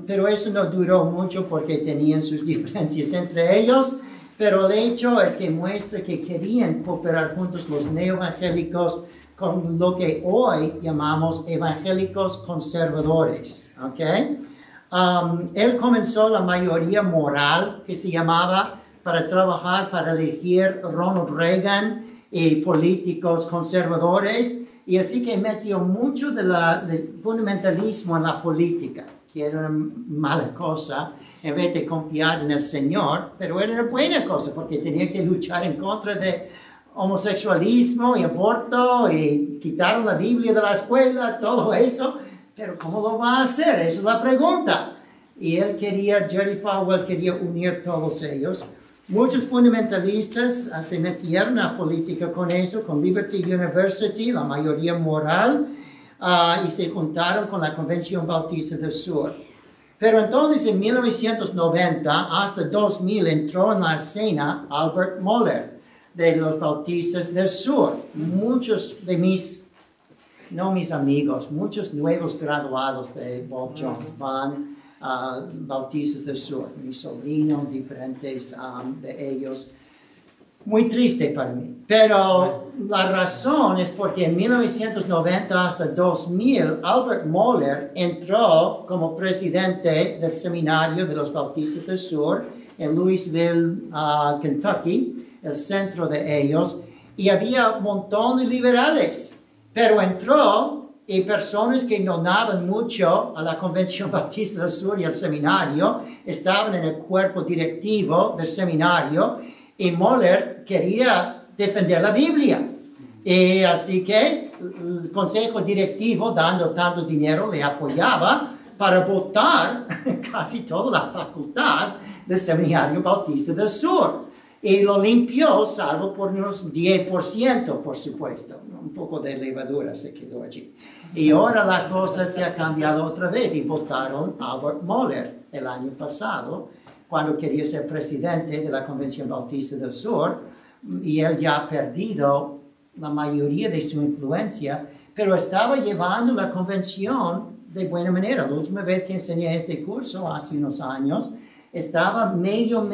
Pero eso no duró mucho porque tenían sus diferencias entre ellos, pero el hecho es que muestra que querían cooperar juntos los neoevangélicos con lo que hoy llamamos evangélicos conservadores. ¿Okay? Él comenzó la mayoría moral, que se llamaba, para trabajar para elegir Ronald Reagan y políticos conservadores, y así que metió mucho del fundamentalismo en la política, que era una mala cosa, en vez de confiar en el Señor, pero era una buena cosa, porque tenía que luchar en contra de homosexualismo y aborto, y quitaron la Biblia de la escuela, todo eso, pero ¿cómo lo va a hacer? Esa es la pregunta. Y Jerry Falwell quería unir todos ellos. Muchos fundamentalistas se metieron a política con eso, con Liberty University, la mayoría moral, y se juntaron con la Convención Bautista del Sur. Pero entonces en 1990 hasta 2000 entró en la escena Albert Mohler de los Bautistas del Sur. Muchos de mis amigos, muchos nuevos graduados de Bob Jones van Bautistas del Sur, mi sobrino, diferentes de ellos. Muy triste para mí. Pero la razón es porque en 1990 hasta 2000, Albert Mohler entró como presidente del seminario de los Bautistas del Sur en Louisville, Kentucky, el centro de ellos, y había un montón de liberales. Pero entró y personas que no daban mucho a la Convención Bautista del Sur y al seminario estaban en el cuerpo directivo del seminario, y Mohler quería defender la Biblia. Y así que el consejo directivo, dando tanto dinero, le apoyaba para votar casi toda la facultad del Seminario Bautista del Sur. Y lo limpió, salvo por unos 10%, por supuesto. Un poco de levadura se quedó allí. Y ahora la cosa se ha cambiado otra vez, y votaron a Albert Mohler el año pasado, cuando quería ser presidente de la Convención Bautista del Sur, y él ya ha perdido la mayoría de su influencia, pero estaba llevando la convención de buena manera. La última vez que enseñé este curso, hace unos años, estaba medio.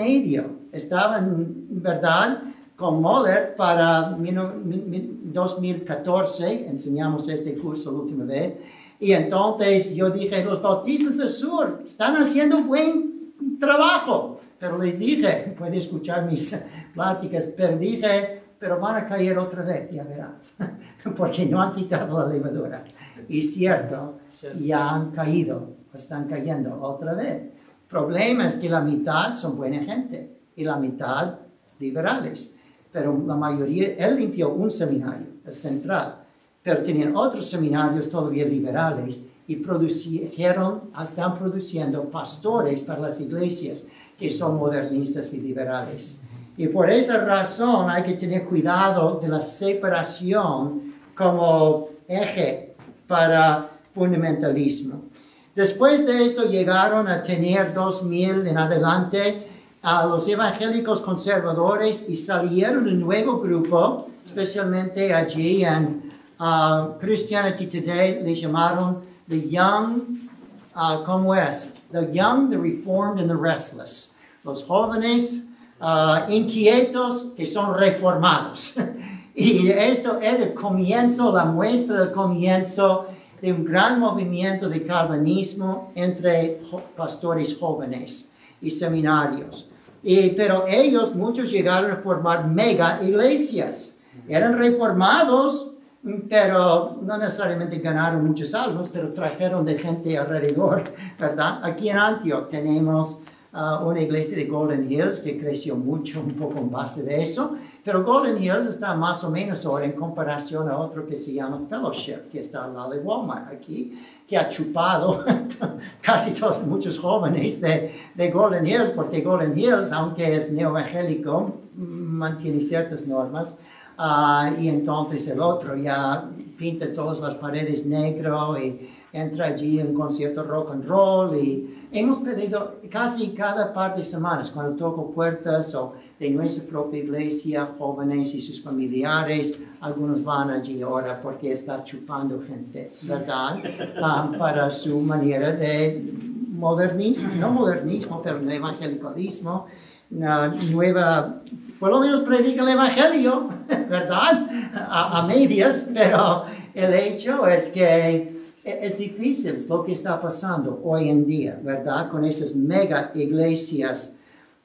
Estaba, en verdad, con Mohler para 2014, enseñamos este curso la última vez, Y entonces yo dije, los bautistas del sur están haciendo buen trabajo. Pero les dije, puede escuchar mis pláticas, pero dije, pero van a caer otra vez, ya verán. Porque no han quitado la levadura. Y cierto, ya han caído, están cayendo otra vez. El problema es que la mitad son buena gente y la mitad liberales. Pero la mayoría, él limpió un seminario, el central, pero tenían otros seminarios todavía liberales y están produciendo pastores para las iglesias que son modernistas y liberales. Y por esa razón hay que tener cuidado de la separación como eje para fundamentalismo. Después de esto llegaron a tener 2000 en adelante a los evangélicos conservadores y salieron un nuevo grupo, especialmente allí en Christianity Today, le llamaron The Young, ¿cómo es? The Young, the Reformed and the Restless. Los jóvenes inquietos que son reformados. Y esto era el comienzo, la muestra del comienzo de un gran movimiento de calvinismo entre pastores jóvenes y seminarios. Pero ellos, muchos llegaron a formar mega iglesias. Eran reformados, pero no necesariamente ganaron muchas almas, pero trajeron de gente alrededor, ¿verdad? Aquí en Antioch tenemos una iglesia de Golden Hills que creció mucho, un poco en base de eso, pero Golden Hills está más o menos ahora en comparación a otro que se llama Fellowship, que está al lado de Walmart aquí, que ha chupado casi todos, muchos jóvenes de Golden Hills, porque Golden Hills, aunque es neoevangélico, mantiene ciertas normas, y entonces el otro ya pinta todas las paredes negro y entra allí en un concierto rock and roll y hemos pedido casi cada par de semanas cuando toco puertas o de nuestra propia iglesia, jóvenes y sus familiares, algunos van allí ahora porque está chupando gente, ¿verdad? Para su manera de modernismo, no modernismo, pero no evangelicalismo, nueva, por lo menos predica el evangelio, ¿verdad? A medias, pero el hecho es que es difícil lo que está pasando hoy en día, ¿verdad? Con esas mega iglesias.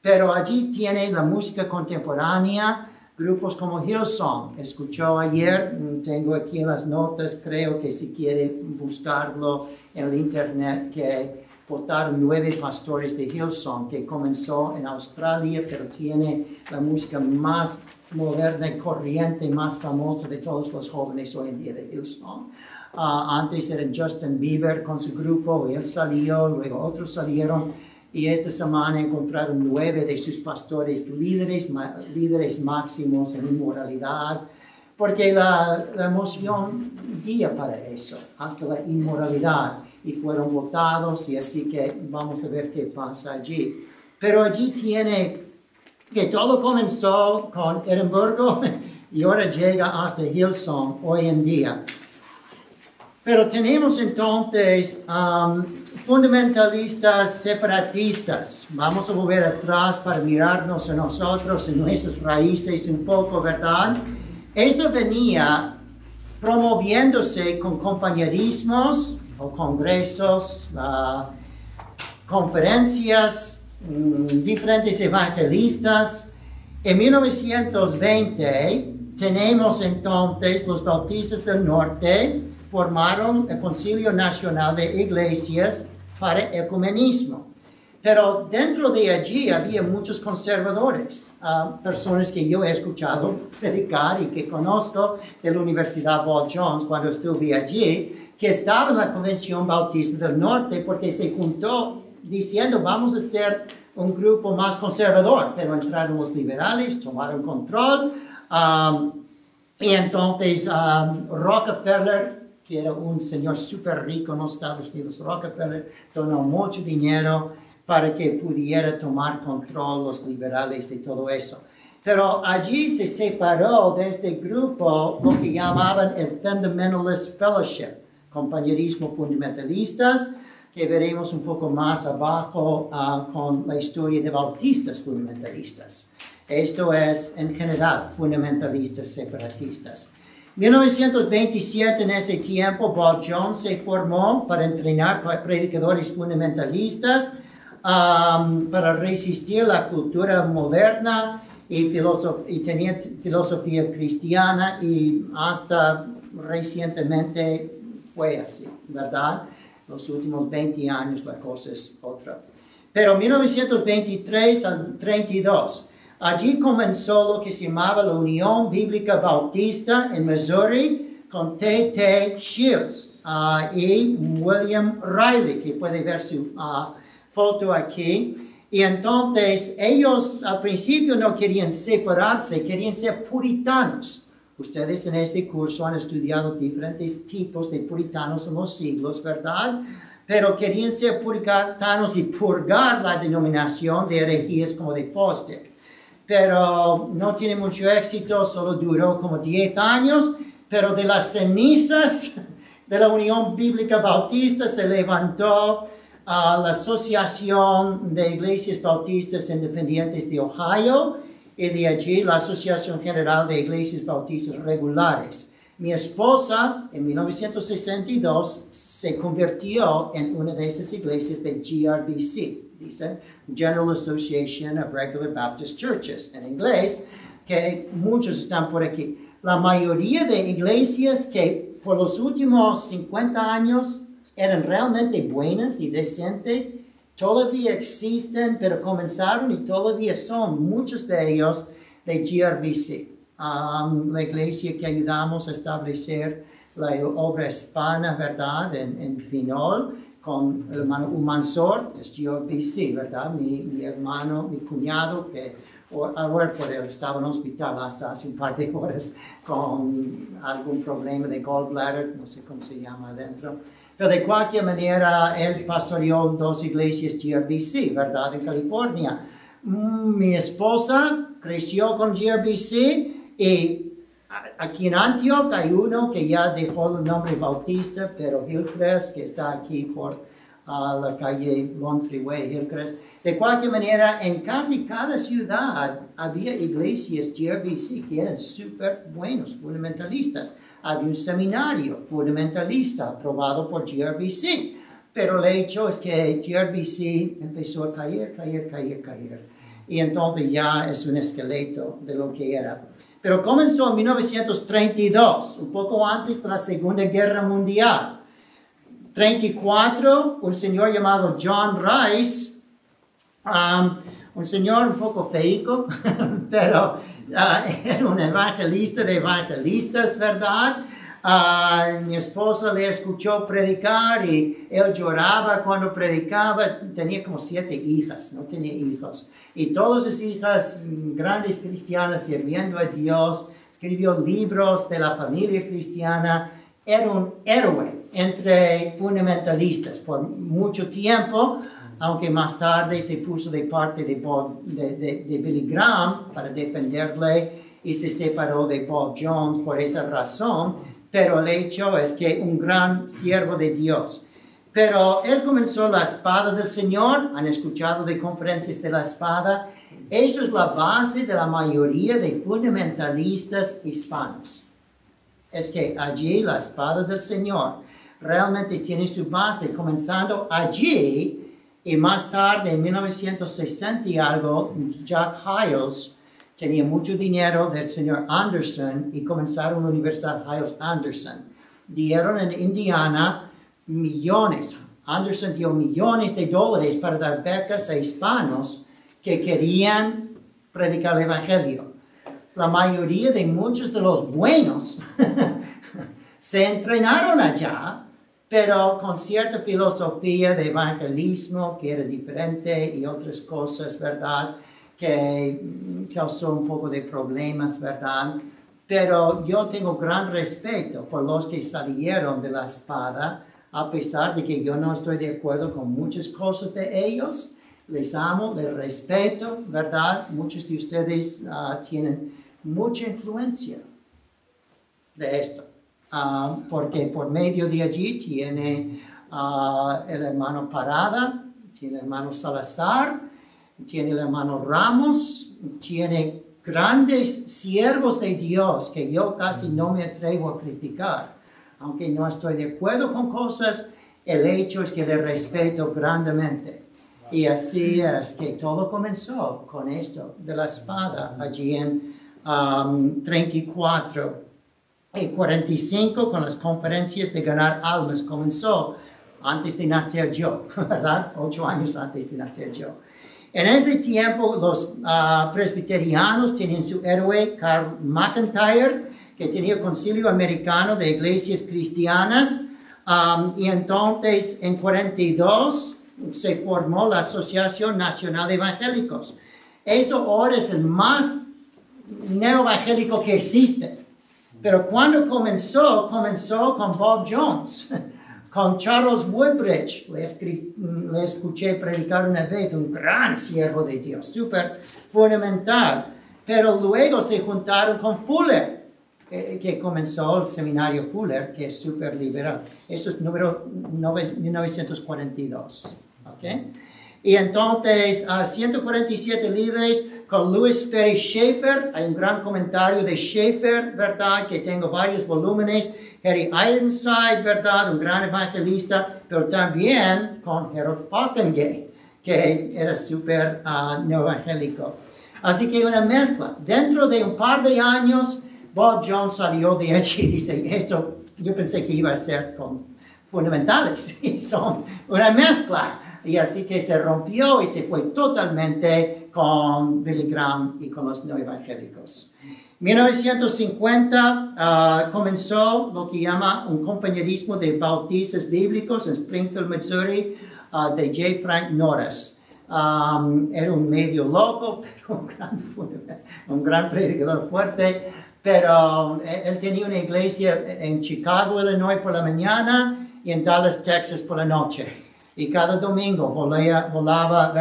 Pero allí tiene la música contemporánea, grupos como Hillsong. Escuchó ayer, tengo aquí las notas, creo que si quiere buscarlo en el internet, que votaron 9 pastores de Hillsong, que comenzó en Australia, pero tiene la música más moderna y corriente, más famosa de todos los jóvenes hoy en día de Hillsong. Antes era Justin Bieber con su grupo, él salió, luego otros salieron, y esta semana encontraron 9 de sus pastores líderes máximos en inmoralidad, porque la emoción guía para eso, hasta la inmoralidad, y fueron votados, y así que vamos a ver qué pasa allí. Pero allí tiene que todo comenzó con Edimburgo y ahora llega hasta Hillsong hoy en día. Pero tenemos entonces fundamentalistas separatistas. Vamos a volver atrás para mirarnos a nosotros, en nuestras raíces un poco, ¿verdad? Esto venía promoviéndose con compañerismos o congresos, conferencias, diferentes evangelistas. En 1920 tenemos entonces los bautistas del norte, formaron el Concilio Nacional de Iglesias para Ecumenismo. Pero dentro de allí había muchos conservadores, personas que yo he escuchado predicar y que conozco de la Universidad Paul Jones cuando estuve allí, que estaban en la Convención Bautista del Norte porque se juntó diciendo vamos a ser un grupo más conservador, pero entraron los liberales, tomaron control, y entonces Rockefeller, que era un señor súper rico en los Estados Unidos, Rockefeller donó mucho dinero para que pudiera tomar control los liberales de todo eso. Pero allí se separó de este grupo lo que llamaban el Fundamentalist Fellowship, compañerismo fundamentalistas, que veremos un poco más abajo con la historia de bautistas fundamentalistas. Esto es, en general, fundamentalistas separatistas. 1927, en ese tiempo, Bob Jones se formó para entrenar predicadores fundamentalistas para resistir la cultura moderna y tenía filosofía cristiana, y hasta recientemente fue así, ¿verdad? Los últimos 20 años la cosa es otra. Pero 1923 al 32, allí comenzó lo que se llamaba la Unión Bíblica Bautista en Missouri con T.T. Shields y William Riley, que puede ver su foto aquí. Y entonces ellos al principio no querían separarse, querían ser puritanos. Ustedes en este curso han estudiado diferentes tipos de puritanos en los siglos, ¿verdad? Pero querían ser puritanos y purgar la denominación de herejías como de Fosdick. Pero no tiene mucho éxito, solo duró como 10 años, pero de las cenizas de la Unión Bíblica Bautista se levantó la Asociación de Iglesias Bautistas Independientes de Ohio, y de allí la Asociación General de Iglesias Bautistas Regulares. Mi esposa, en 1962, se convirtió en una de esas iglesias de GRBC, dicen General Association of Regular Baptist Churches, en inglés, que muchos están por aquí. La mayoría de iglesias que por los últimos 50 años eran realmente buenas y decentes, todavía existen, pero comenzaron y todavía son muchos de ellos de GRBC. La iglesia que ayudamos a establecer la obra hispana, ¿verdad? En Pinol, con el hermano Umansor, es GRBC, ¿verdad? Mi hermano, mi cuñado, que ahora por él estaba en el hospital hasta hace un par de horas con algún problema de gallbladder, no sé cómo se llama adentro. Pero de cualquier manera, él pastoreó 2 iglesias GRBC, ¿verdad? En California. Mi esposa creció con GRBC, y aquí en Antioch hay uno que ya dejó el nombre Bautista, pero Hillcrest, que está aquí por la calle Laundry Way, Hillcrest. De cualquier manera, en casi cada ciudad había iglesias GRBC que eran súper buenos, fundamentalistas. Había un seminario fundamentalista aprobado por GRBC. Pero el hecho es que GRBC empezó a caer. Y entonces ya es un esqueleto de lo que era. Pero comenzó en 1932, un poco antes de la Segunda Guerra Mundial. 34, un señor llamado John Rice, un señor un poco feico, pero era un evangelista de evangelistas, ¿verdad? Mi esposa le escuchó predicar y él lloraba cuando predicaba. Tenía como 7 hijas, no tenía hijos. Y todas sus hijas, grandes cristianas, sirviendo a Dios, escribió libros de la familia cristiana. Era un héroe entre fundamentalistas por mucho tiempo, aunque más tarde se puso de parte de Billy Graham para defenderle y se separó de Bob Jones por esa razón. Pero el hecho es que un gran siervo de Dios. Pero él comenzó la espada del Señor. Han escuchado de conferencias de la espada. Eso es la base de la mayoría de fundamentalistas hispanos. Es que allí la espada del Señor realmente tiene su base, comenzando allí, y más tarde, en 1960 y algo, Jack Hyles tenía mucho dinero del señor Anderson y comenzaron la Universidad Hyles Anderson. Dieron en Indiana millones. Anderson dio millones de dólares para dar becas a hispanos que querían predicar el Evangelio. La mayoría de muchos de los buenos se entrenaron allá, pero con cierta filosofía de evangelismo que era diferente y otras cosas, ¿verdad?, que causó un poco de problemas, ¿verdad? Pero yo tengo gran respeto por los que salieron de la espada, a pesar de que yo no estoy de acuerdo con muchas cosas de ellos. Les amo, les respeto, ¿verdad? Muchos de ustedes tienen mucha influencia de esto, porque por medio de allí tiene el hermano Parada, tiene el hermano Salazar, tiene el hermano Ramos, tiene grandes siervos de Dios que yo casi no me atrevo a criticar, aunque no estoy de acuerdo con cosas, el hecho es que le respeto grandemente. Y así es que todo comenzó con esto de la espada allí en 34 y 45 con las conferencias de ganar almas. Comenzó antes de nacer yo, ¿verdad? 8 años antes de nacer yo. En ese tiempo los presbiterianos tenían su héroe Carl McIntyre, que tenía el Concilio Americano de Iglesias Cristianas, y entonces en 42 se formó la Asociación Nacional de Evangélicos. Eso ahora es el más neoevangélico que existe. Pero cuando comenzó con Bob Jones, con Charles Woodbridge. Le escuché predicar una vez, un gran siervo de Dios, súper fundamental. Pero luego se juntaron con Fuller, que comenzó el seminario Fuller, que es súper liberal. Eso es número 1942. ¿Okay? Y entonces, 147 líderes con Louis Perry Schaeffer. Hay un gran comentario de Schaeffer, ¿verdad? Que tengo varios volúmenes. Harry Ironside, ¿verdad? Un gran evangelista. Pero también con Harold Falcongate, que era súper neoevangélico. Así que una mezcla. Dentro de un par de años, Bob Jones salió de allí y dice, esto yo pensé que iba a ser con fundamentales. Y son una mezcla. Y así que se rompió y se fue totalmente con Billy Graham y con los neoevangélicos. En 1950 comenzó lo que llama un compañerismo de bautistas bíblicos en Springfield, Missouri, de J. Frank Norris. Era un medio loco, pero un gran predicador fuerte. Pero él tenía una iglesia en Chicago, Illinois por la mañana y en Dallas, Texas por la noche. Y cada domingo volaba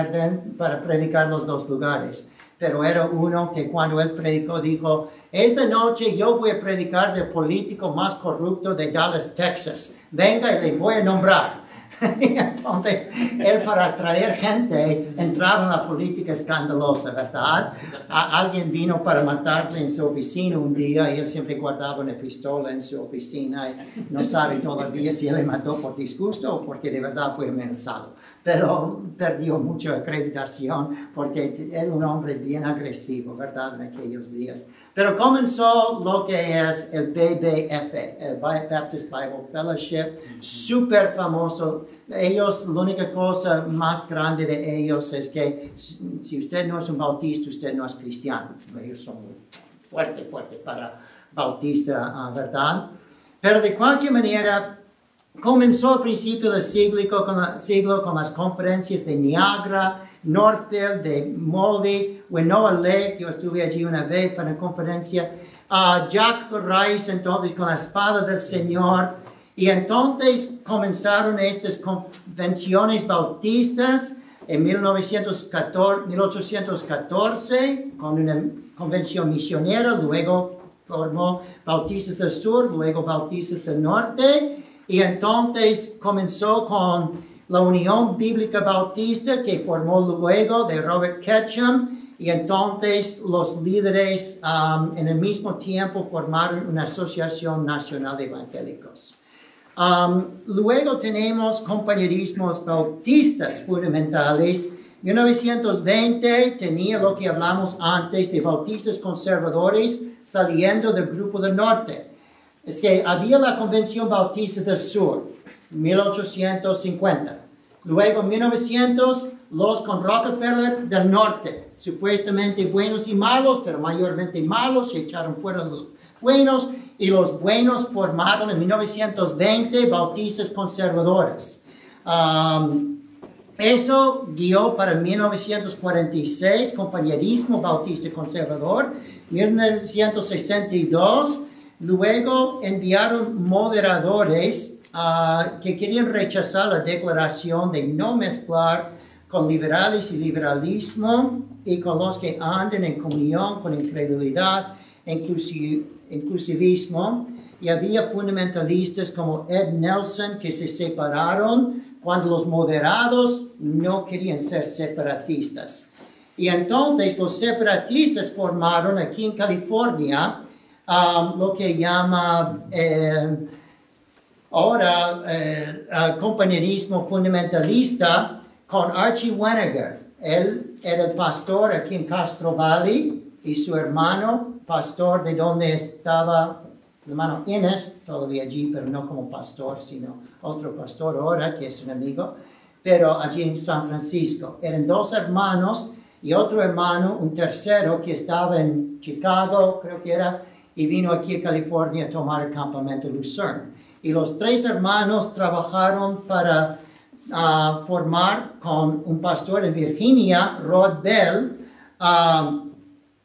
para predicar los dos lugares. Pero era uno que cuando él predicó dijo, esta noche yo voy a predicar del político más corrupto de Dallas, Texas. Venga y le voy a nombrar. Y entonces él para atraer gente entraba en la política escandalosa, ¿verdad? Alguien vino para matarle en su oficina un día y él siempre guardaba una pistola en su oficina y no sabe todavía si él le mató por disgusto o porque de verdad fue amenazado. Pero perdió mucha acreditación porque era un hombre bien agresivo, ¿verdad? En aquellos días. Pero comenzó lo que es el BBF, el Baptist Bible Fellowship, súper famoso. Ellos, la única cosa más grande de ellos es que si usted no es un bautista, usted no es cristiano. Ellos son fuerte para bautista, ¿verdad? Pero de cualquier manera, comenzó al principio del siglo con las conferencias de Niagara, Northfield, de Moldy, Winona Lake. Yo estuve allí una vez para una conferencia. Jack Rice, entonces, con la espada del Señor. Y entonces comenzaron estas convenciones bautistas en 1814 con una convención misionera. Luego formó Bautistas del Sur, luego Bautistas del Norte. Y entonces comenzó con la Unión Bíblica Bautista que formó luego de Robert Ketchum. Y entonces los líderes en el mismo tiempo formaron una Asociación Nacional de Evangélicos. Luego tenemos compañerismos bautistas fundamentales. 1920 tenía lo que hablamos antes de bautistas conservadores saliendo del grupo del norte. Es que había la Convención Bautista del Sur, 1850. Luego, en 1900, los con Rockefeller del norte, supuestamente buenos y malos, pero mayormente malos, se echaron fuera los buenos, y los buenos formaron en 1920 bautistas conservadores. Eso guió para 1946, compañerismo bautista conservador, 1962, luego enviaron moderadores que querían rechazar la declaración de no mezclar con liberales y liberalismo y con los que andan en comunión con incredulidad e inclusivismo. Y había fundamentalistas como Ed Nelson que se separaron cuando los moderados no querían ser separatistas. Y entonces los separatistas formaron aquí en California lo que llama compañerismo fundamentalista con Archie Wenninger. Él era el pastor aquí en Castro Valley y su hermano, pastor de donde estaba el hermano Innes, todavía allí, pero no como pastor, sino otro pastor ahora, que es un amigo, pero allí en San Francisco. Eran dos hermanos y otro hermano, un tercero, que estaba en Chicago, creo que era, y vino aquí a California a tomar el campamento Lucerne. Y los tres hermanos trabajaron para formar con un pastor en Virginia, Rod Bell,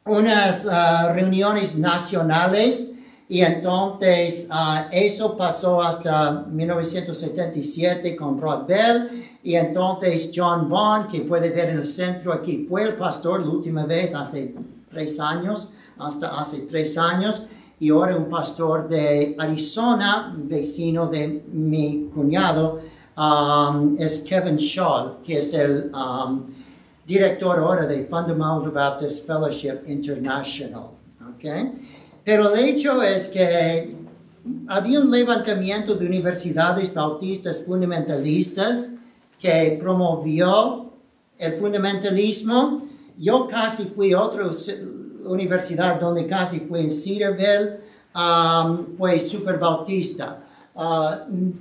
unas reuniones nacionales, y entonces eso pasó hasta 1977 con Rod Bell, y entonces John Vaughn, que puede ver en el centro aquí, fue el pastor la última vez hace 3 años, hasta hace 3 años, y ahora un pastor de Arizona, vecino de mi cuñado, es Kevin Shaw, que es el director ahora de Fundamental Baptist Fellowship International. ¿Okay? Pero el hecho es que había un levantamiento de universidades bautistas fundamentalistas que promovió el fundamentalismo. Yo casi fui a otra universidad donde casi fui en Cedarville, fue super bautista.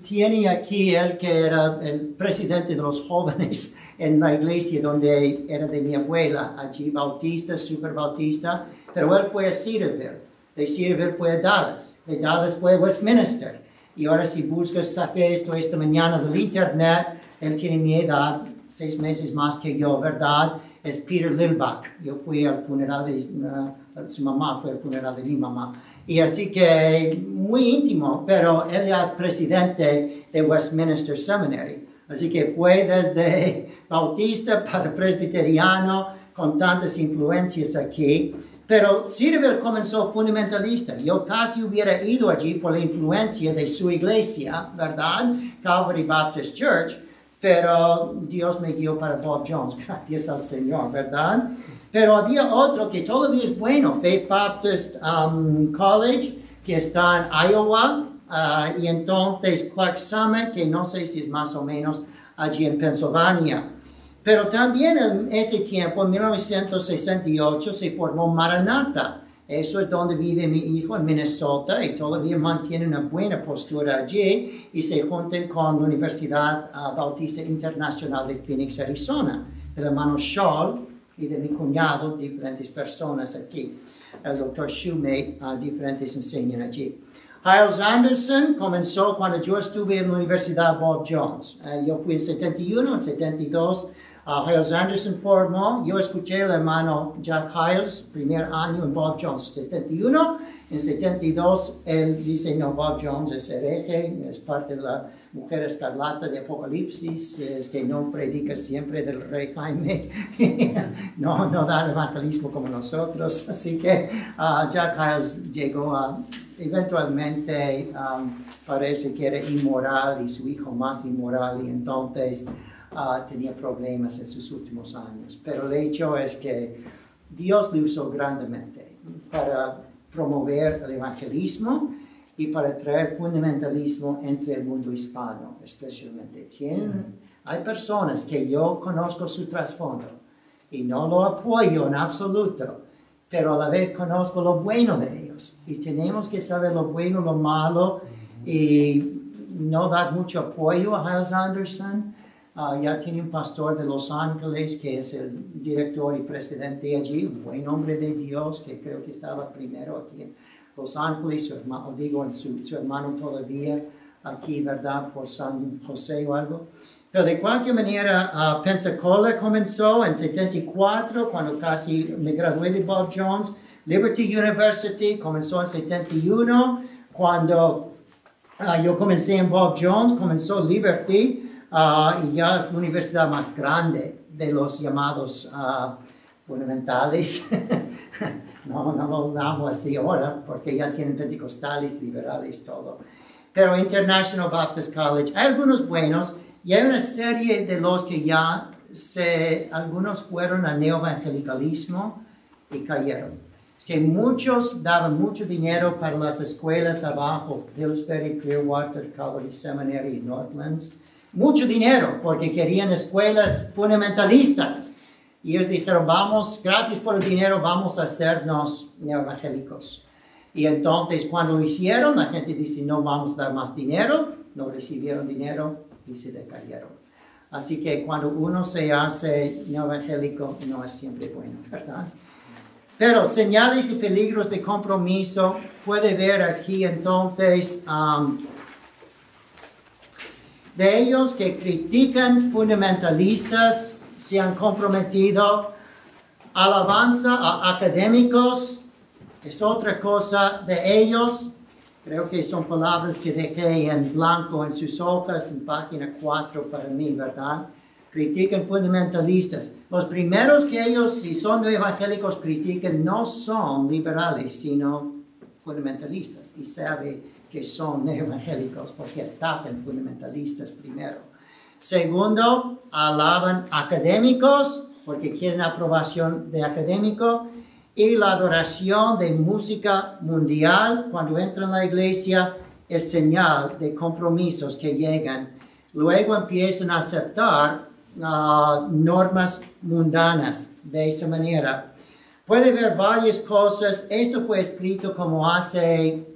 Tiene aquí él que era el presidente de los jóvenes en la iglesia donde era de mi abuela, allí bautista, super bautista, pero él fue a Cedarville. De Cedarville fue a Dallas, de Dallas fue a Westminster. Y ahora si buscas, saqué esto esta mañana del internet, él tiene mi edad, 6 meses más que yo, ¿verdad? Es Peter Lilbach. Yo fui al funeral de su mamá, fue el funeral de mi mamá. Y así que muy íntimo, pero él ya es presidente de Westminster Seminary. Así que fue desde bautista para presbiteriano, con tantas influencias aquí. Pero Cedarville comenzó fundamentalista. Yo casi hubiera ido allí por la influencia de su iglesia, ¿verdad? Calvary Baptist Church. Pero Dios me guió para Bob Jones, gracias al Señor, ¿verdad? Pero había otro que todavía es bueno, Faith Baptist College, que está en Iowa, y entonces Clark Summit, que no sé si es más o menos allí en Pensilvania. Pero también en ese tiempo, en 1968, se formó Maranatha. Eso es donde vive mi hijo en Minnesota y todavía mantiene una buena postura allí y se juntan con la Universidad Bautista Internacional de Phoenix, Arizona. El hermano Shaw y de mi cuñado, diferentes personas aquí. El doctor Shumate, diferentes enseñan allí. Hyles Anderson comenzó cuando yo estuve en la Universidad Bob Jones. Yo fui en 71, en 72. Hyles Anderson formó. Yo escuché al hermano Jack Hyles, primer año en Bob Jones, 71. En 72, él dice, no, Bob Jones es hereje, es parte de la mujer escarlata de Apocalipsis, es que no predica siempre del rey Jaime, no da el evangelismo como nosotros. Así que Jack Hyles llegó a, eventualmente, parece que era inmoral y su hijo más inmoral, y entonces tenía problemas en sus últimos años. Pero el hecho es que Dios lo usó grandemente para promover el evangelismo y para traer fundamentalismo entre el mundo hispano, especialmente. Hay personas que yo conozco su trasfondo y no lo apoyo en absoluto, pero a la vez conozco lo bueno de ellos. Y tenemos que saber lo bueno, lo malo, y no dar mucho apoyo a Hyles Anderson. Ya tiene un pastor de Los Ángeles que es el director y presidente allí, un buen hombre de Dios que creo que estaba primero aquí en Los Ángeles, su hermano todavía aquí, ¿verdad? Por San José o algo. Pero de cualquier manera, Pensacola comenzó en 74, cuando casi me gradué de Bob Jones. Liberty University comenzó en 71, cuando yo comencé en Bob Jones, comenzó Liberty. Y ya es la universidad más grande de los llamados fundamentales. no lo damos así ahora, porque ya tienen pentecostales, liberales, todo. Pero International Baptist College, hay algunos buenos, y hay una serie de los que ya algunos fueron a neoevangelicalismo y cayeron. Es que muchos daban mucho dinero para las escuelas abajo, Pillsbury, Clearwater, Calvary Seminary y Northlands. Mucho dinero porque querían escuelas fundamentalistas. Y ellos dijeron, vamos, gratis por el dinero, vamos a hacernos neoevangélicos. Y entonces cuando lo hicieron, la gente dice, no vamos a dar más dinero, no recibieron dinero y se decayeron. Así que cuando uno se hace neoevangélico, no es siempre bueno, ¿verdad? Pero señales y peligros de compromiso, puede ver aquí entonces de ellos que critican fundamentalistas, se han comprometido. Alabanza a académicos es otra cosa de ellos. Creo que son palabras que dejé en blanco en sus hojas, en página 4 para mí, ¿verdad? Critican fundamentalistas. Los primeros que ellos, si son no evangélicos, critican no son liberales, sino fundamentalistas. Y sabe que son evangélicos porque atacan fundamentalistas primero. Segundo, alaban académicos porque quieren aprobación de académico. Y la adoración de música mundial cuando entran a la iglesia es señal de compromisos que llegan. Luego empiezan a aceptar normas mundanas de esa manera. Puede ver varias cosas. Esto fue escrito como hace,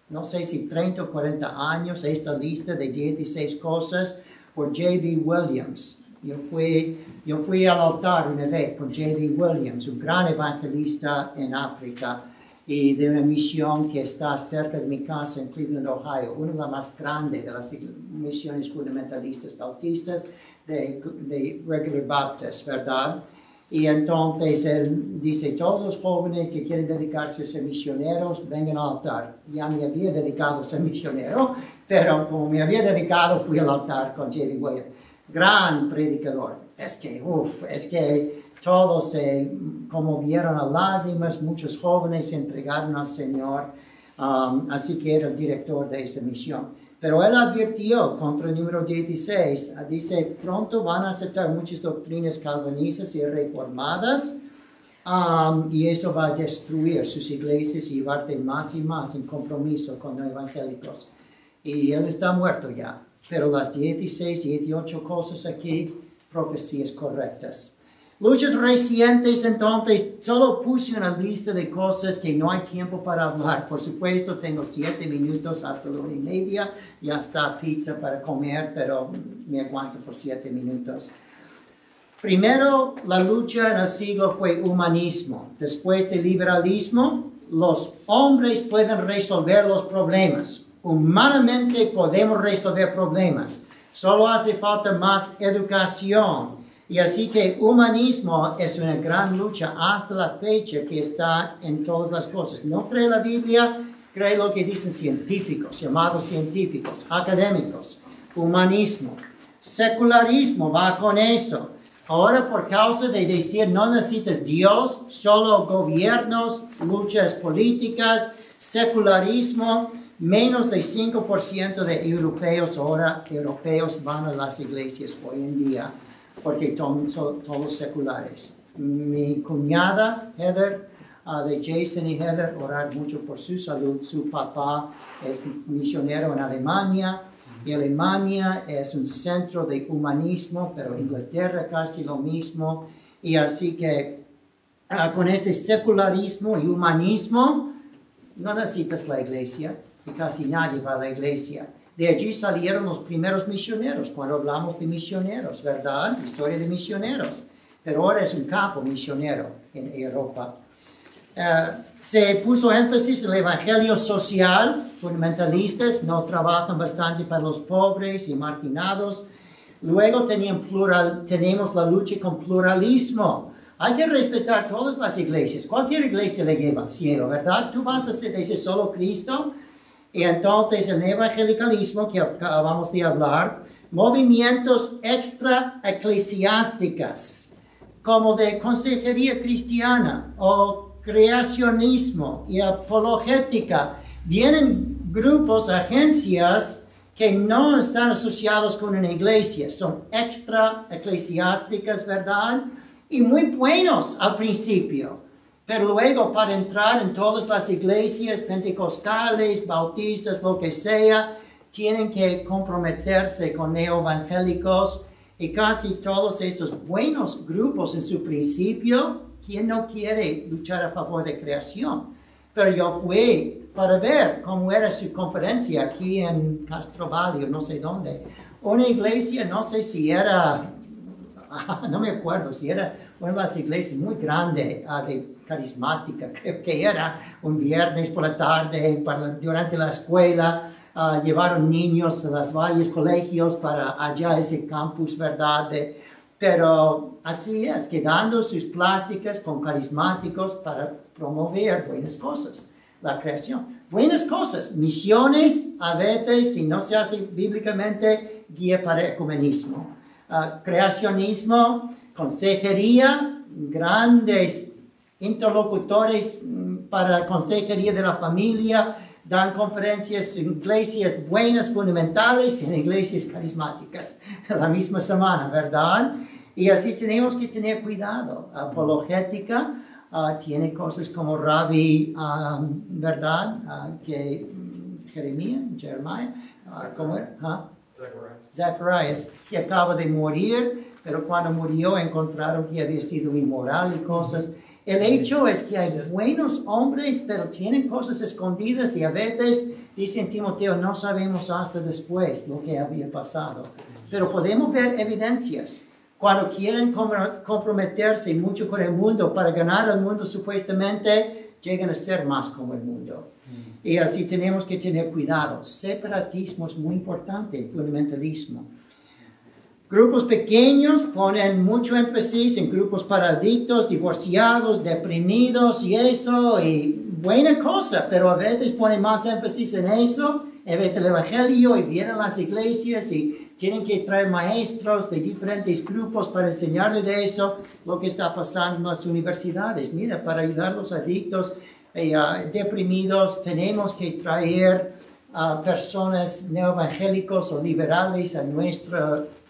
no sé si 30 o 40 años, esta lista de 16 cosas por J.B. Williams. Yo fui al altar una vez con J.B. Williams, un gran evangelista en África y de una misión que está cerca de mi casa en Cleveland, Ohio, una de las más grandes de las misiones fundamentalistas bautistas de Regular Baptist, ¿verdad? Y entonces él dice, todos los jóvenes que quieren dedicarse a ser misioneros, vengan al altar. Ya me había dedicado a ser misionero, pero como me había dedicado, fui al altar con J.B. Williams. Gran predicador. Es que todos se conmovieron a lágrimas, muchos jóvenes se entregaron al Señor, así que era el director de esa misión. Pero él advirtió contra el número 16, dice, pronto van a aceptar muchas doctrinas calvinistas y reformadas, y eso va a destruir sus iglesias y llevarte más y más en compromiso con los evangélicos. Y él está muerto ya. Pero las 16, 18 cosas aquí, profecías correctas. Luchas recientes, entonces, solo puse una lista de cosas que no hay tiempo para hablar. Por supuesto, tengo 7 minutos hasta la 1:30. Ya está pizza para comer, pero me aguanto por 7 minutos. Primero, la lucha en el siglo fue humanismo. Después del liberalismo, los hombres pueden resolver los problemas. Humanamente podemos resolver problemas. Solo hace falta más educación. Y así que humanismo es una gran lucha hasta la fecha que está en todas las cosas. No cree la Biblia, cree lo que dicen científicos, llamados científicos, académicos. Humanismo. Secularismo va con eso. Ahora por causa de decir no necesitas Dios, solo gobiernos, luchas políticas, secularismo. Menos del 5% de europeos van a las iglesias hoy en día porque son todos seculares. Mi cuñada, Heather, de Jason y Heather, orar mucho por su salud. Su papá es misionero en Alemania. Y Alemania es un centro de humanismo, pero Inglaterra casi lo mismo. Y así que con este secularismo y humanismo, no necesitas la iglesia. Y casi nadie va a la iglesia. De allí salieron los primeros misioneros, cuando hablamos de misioneros, ¿verdad? Historia de misioneros. Pero ahora es un campo misionero en Europa. Se puso énfasis en el evangelio social. Fundamentalistas no trabajan bastante para los pobres y marginados. Luego tenemos la lucha con pluralismo. Hay que respetar todas las iglesias. Cualquier iglesia le lleva al cielo, ¿verdad? Tú vas a decir solo Cristo. Y entonces el evangelicalismo que acabamos de hablar, movimientos extra eclesiásticas, como de consejería cristiana o creacionismo y apologética, vienen grupos, agencias que no están asociados con una iglesia, son extra eclesiásticas, ¿verdad? Y muy buenos al principio, pero luego para entrar en todas las iglesias pentecostales, bautistas, lo que sea, tienen que comprometerse con neoevangélicos y casi todos esos buenos grupos en su principio, ¿quién no quiere luchar a favor de creación? Pero yo fui para ver cómo era su conferencia aquí en Castro Valley, no sé dónde. Una iglesia, no sé si era, no me acuerdo, si era una de las iglesias muy grandes, de carismática, creo que era un viernes por la tarde, durante la escuela, llevaron niños a los varios colegios para allá ese campus, ¿verdad? Pero así es, quedando sus pláticas con carismáticos para promover buenas cosas, la creación. Buenas cosas, misiones, a veces, si no se hace bíblicamente, guía para ecumenismo. Creacionismo, consejería, grandes interlocutores para consejería de la familia, dan conferencias en iglesias buenas, fundamentales, y en iglesias carismáticas la misma semana, ¿verdad? Y así tenemos que tener cuidado. Apologética tiene cosas como Rabbi, ¿verdad? Jeremías, ¿cómo era? Zacarías, que acaba de morir, pero cuando murió encontraron que había sido inmoral y cosas. El hecho es que hay buenos hombres, pero tienen cosas escondidas y a veces, dice Timoteo, no sabemos hasta después lo que había pasado. Pero podemos ver evidencias. Cuando quieren comprometerse mucho con el mundo para ganar al mundo supuestamente, llegan a ser más como el mundo. Y así tenemos que tener cuidado. Separatismo es muy importante, fundamentalismo. Grupos pequeños ponen mucho énfasis en grupos para adictos, divorciados, deprimidos y eso, y buena cosa, pero a veces ponen más énfasis en eso, en vez del evangelio, y vienen a las iglesias y tienen que traer maestros de diferentes grupos para enseñarles de eso, lo que está pasando en las universidades. Mira, para ayudar a los adictos, deprimidos, tenemos que traer personas neoevangélicos o liberales a nuestro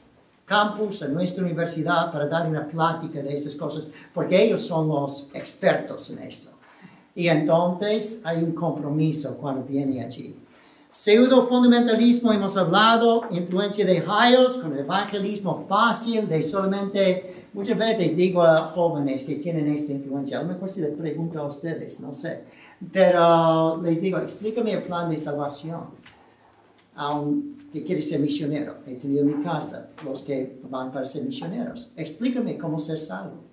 campus, en nuestra universidad, para dar una plática de estas cosas, porque ellos son los expertos en eso. Y entonces hay un compromiso cuando viene allí. Pseudo-fundamentalismo, hemos hablado, influencia de Hiles con el evangelismo fácil, de solamente, muchas veces digo a jóvenes que tienen esta influencia, a lo mejor si les pregunto a ustedes, no sé, pero les digo, explícame el plan de salvación a un que quiere ser misionero. He tenido en mi casa los que van para ser misioneros. Explícame cómo ser salvo.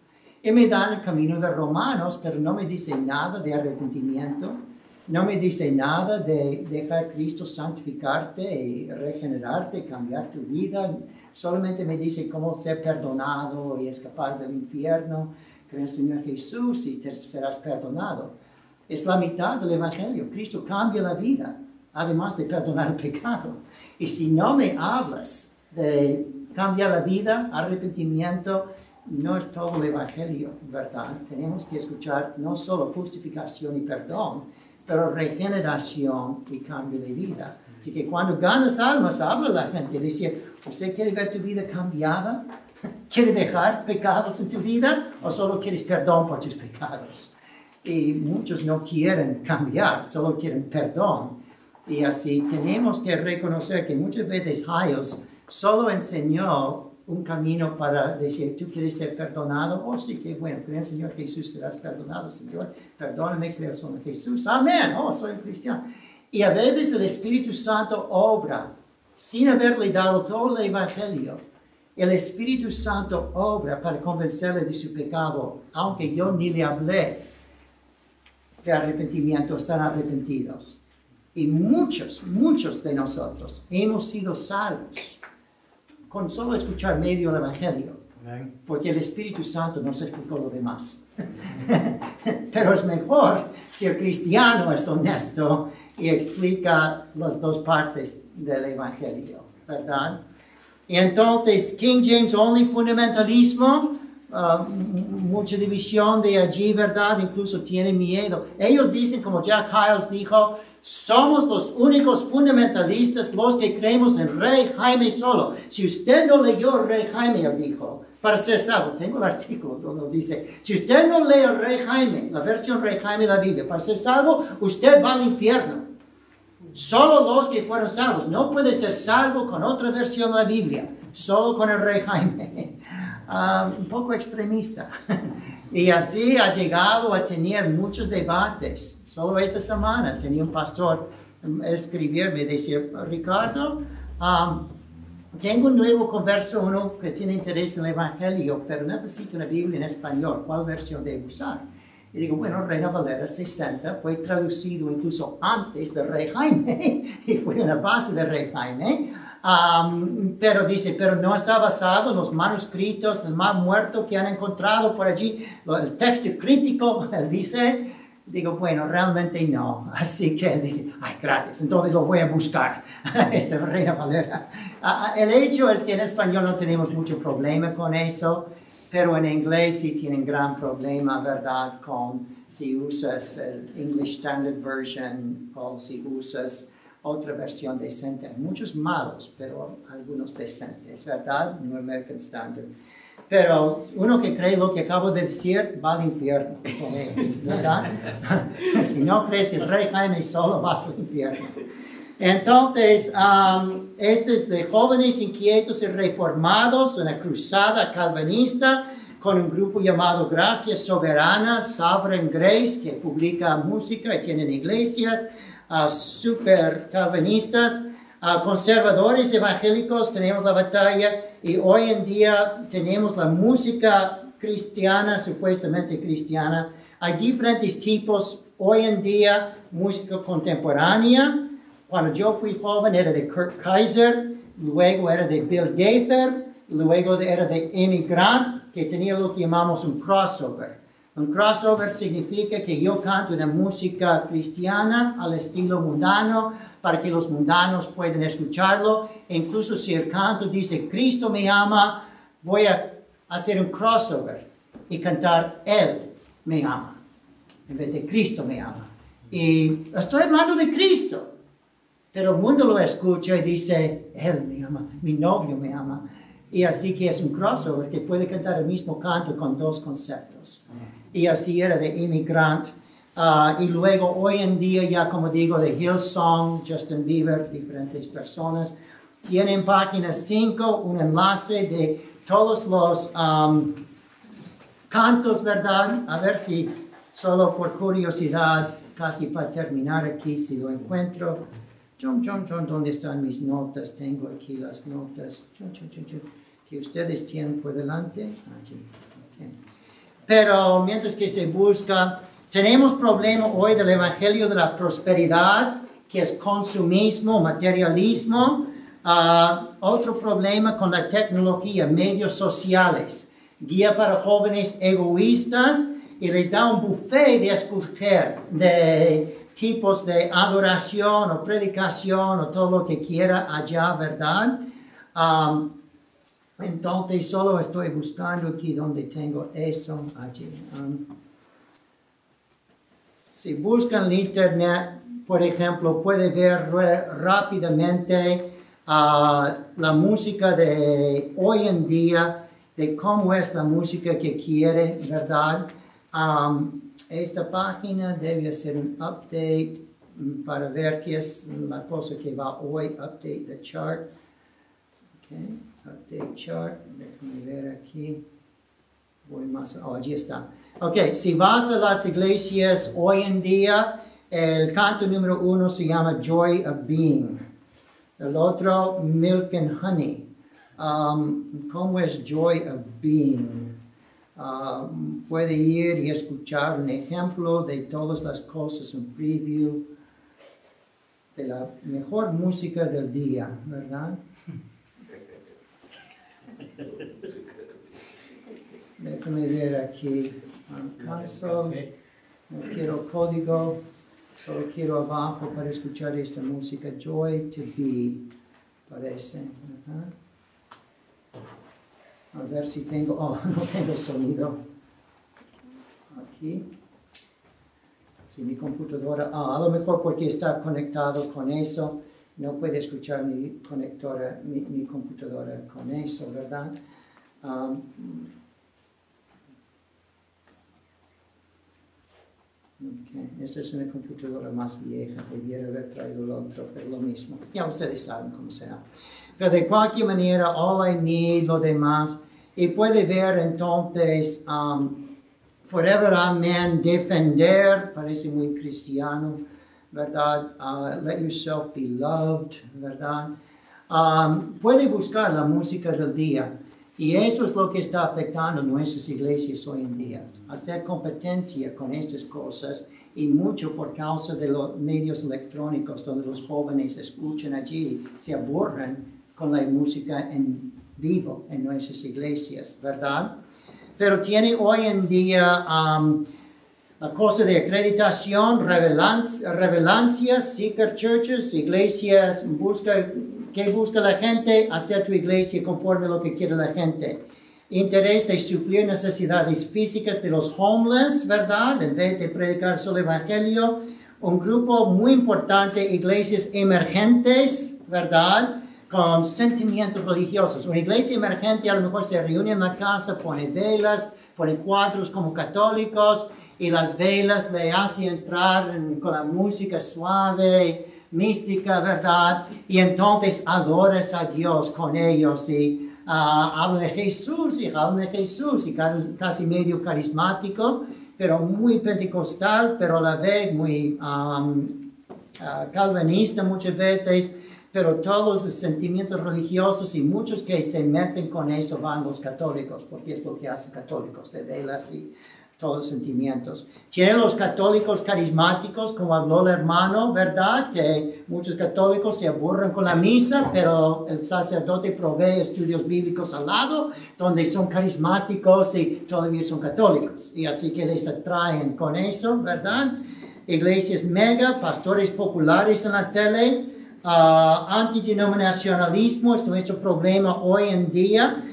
Y me dan el camino de Romanos, pero no me dice nada de arrepentimiento. No me dice nada de dejar a Cristo santificarte y regenerarte, cambiar tu vida. Solamente me dice cómo ser perdonado y escapar del infierno. Cree en el Señor Jesús y serás perdonado. Es la mitad del Evangelio. Cristo cambia la vida, además de perdonar el pecado. Y si no me hablas de cambiar la vida, arrepentimiento, no es todo el Evangelio, ¿verdad? Tenemos que escuchar no solo justificación y perdón, pero regeneración y cambio de vida. Así que cuando ganas almas, habla la gente, dice, ¿usted quiere ver tu vida cambiada? ¿Quiere dejar pecados en tu vida? ¿O solo quieres perdón por tus pecados? Y muchos no quieren cambiar, solo quieren perdón. Y así tenemos que reconocer que muchas veces Hiles solo enseñó un camino para decir, ¿tú quieres ser perdonado? Oh, sí, que bueno, creo en el Señor Jesús, serás perdonado, Señor. Perdóname, creo en Jesús. Amén. Oh, soy un cristiano. Y a veces el Espíritu Santo obra sin haberle dado todo el Evangelio. El Espíritu Santo obra para convencerle de su pecado, aunque yo ni le hablé de arrepentimiento, están arrepentidos. Y muchos de nosotros hemos sido salvos con solo escuchar medio el Evangelio. Porque el Espíritu Santo nos explicó lo demás. Pero es mejor si el cristiano es honesto y explica las dos partes del Evangelio, ¿verdad? Y entonces, King James Only fundamentalismo, mucha división de allí, ¿verdad? Incluso tienen miedo. Ellos dicen, como Jack Hyles dijo, somos los únicos fundamentalistas los que creemos en Rey Jaime solo. Si usted no leyó Rey Jaime, él dijo, para ser salvo, tengo el artículo donde dice, si usted no lee el Rey Jaime, la versión Rey Jaime de la Biblia, para ser salvo, usted va al infierno. Solo los que fueron salvos. No puede ser salvo con otra versión de la Biblia, solo con el Rey Jaime. Un poco extremista. Y así ha llegado a tener muchos debates. Solo esta semana tenía un pastor escribirme, decía, Ricardo, tengo un nuevo converso, uno que tiene interés en el Evangelio, pero necesito una Biblia en español. ¿Cuál versión debo usar? Y digo, bueno, Reina Valera 60 fue traducido incluso antes del Rey Jaime, y fue en la base del Rey Jaime. Pero dice, pero no está basado en los manuscritos del Mar Muerto que han encontrado por allí, el texto crítico, él dice. Digo, bueno, realmente no. Así que él dice, ay, gracias, entonces lo voy a buscar. Esta Reina Valera. El hecho es que en español no tenemos mucho problema con eso, pero en inglés sí tienen gran problema, ¿verdad? Con si usas el English Standard Version o si usas otra versión decente. Hay muchos malos, pero algunos decentes, ¿verdad? New American Standard. Pero uno que cree lo que acabo de decir va al infierno con ellos, ¿verdad? Si no crees que es Rey Jaime solo, vas al infierno. Entonces, esto es de jóvenes inquietos y reformados, una cruzada calvinista con un grupo llamado Gracia Soberana, Sovereign Grace, que publica música y tienen iglesias, super calvinistas, conservadores evangélicos, tenemos la batalla, y hoy en día tenemos la música cristiana, supuestamente cristiana. Hay diferentes tipos hoy en día, música contemporánea. Cuando yo fui joven era de Kurt Kaiser, luego era de Bill Gaither, luego era de Amy Grant, que tenía lo que llamamos un crossover. Un crossover significa que yo canto una música cristiana al estilo mundano para que los mundanos puedan escucharlo. E incluso si el canto dice Cristo me ama, voy a hacer un crossover y cantar Él me ama en vez de Cristo me ama. Y estoy hablando de Cristo. Pero el mundo lo escucha y dice, Él me ama, mi novio me ama. Y así que es un crossover que puede cantar el mismo canto con dos conceptos. Y así era de Amy Grant. Y luego hoy en día ya como digo de Hillsong, Justin Bieber, diferentes personas. Tienen página 5, un enlace de todos los cantos, ¿verdad? A ver si solo por curiosidad, casi para terminar aquí, si lo encuentro. ¿Dónde están mis notas? Tengo aquí las notas. Que ustedes tienen por delante. Allí. Okay. Pero mientras que se busca, tenemos problema hoy del evangelio de la prosperidad, que es consumismo, materialismo. Otro problema con la tecnología, medios sociales. Guía para jóvenes egoístas y les da un buffet de escoger de tipos de adoración o predicación o todo lo que quiera allá, ¿verdad? Entonces solo estoy buscando aquí donde tengo eso allí. Si buscan en internet, por ejemplo, puede ver rápidamente la música de hoy en día, de cómo es la música que quiere, ¿verdad? Esta página debe hacer un update para ver qué es la cosa que va hoy. Update the chart. Okay. Update chart. Déjame ver aquí. Voy más. Oh, allí está. Ok, si vas a las iglesias hoy en día, el canto número 1 se llama Joy of Being. El otro, Milk and Honey. ¿Cómo es Joy of Being? Puede ir y escuchar un ejemplo de todas las cosas, un preview de la mejor música del día, ¿verdad? Déjame ver aquí. Console. No quiero código, solo quiero abajo para escuchar esta música. Joy to Be, parece, ¿verdad? A ver si tengo, no tengo sonido. Aquí. Si mi computadora, a lo mejor porque está conectado con eso, no puede escuchar mi conectora, mi computadora con eso, ¿verdad? Okay. Esta es una computadora más vieja, debiera haber traído el otro, pero lo mismo. Ya ustedes saben cómo será. Pero de cualquier manera, all I need, lo demás, y puede ver entonces, forever amen, defender, parece muy cristiano, ¿verdad? Let yourself be loved, ¿verdad? Puede buscar la música del día. Y eso es lo que está afectando nuestras iglesias hoy en día. Hacer competencia con estas cosas y mucho por causa de los medios electrónicos donde los jóvenes escuchan allí, se aburren con la música en vivo en nuestras iglesias, ¿verdad? Pero tiene hoy en día la cosa de acreditación, revelancias, seeker churches, iglesias, ¿qué busca la gente? Hacer tu iglesia conforme a lo que quiere la gente. Interés de suplir necesidades físicas de los homeless, ¿verdad? En vez de predicar solo el evangelio. Un grupo muy importante, iglesias emergentes, ¿verdad? Con sentimientos religiosos. Una iglesia emergente a lo mejor se reúne en la casa, pone velas, pone cuadros como católicos, y las velas le hacen entrar con la música suave, mística, ¿verdad? Y entonces adoras a Dios con ellos y hablan de Jesús y casi medio carismático, pero muy pentecostal, pero a la vez muy calvinista muchas veces, pero todos los sentimientos religiosos y muchos que se meten con eso van los católicos, porque es lo que hacen católicos, de velas y todos los sentimientos. Tienen los católicos carismáticos, como habló el hermano, ¿verdad? Que muchos católicos se aburren con la misa, pero el sacerdote provee estudios bíblicos al lado, donde son carismáticos y todavía son católicos. Y así que les atraen con eso, ¿verdad? Iglesias mega, pastores populares en la tele, antidenominacionalismo es nuestro problema hoy en día.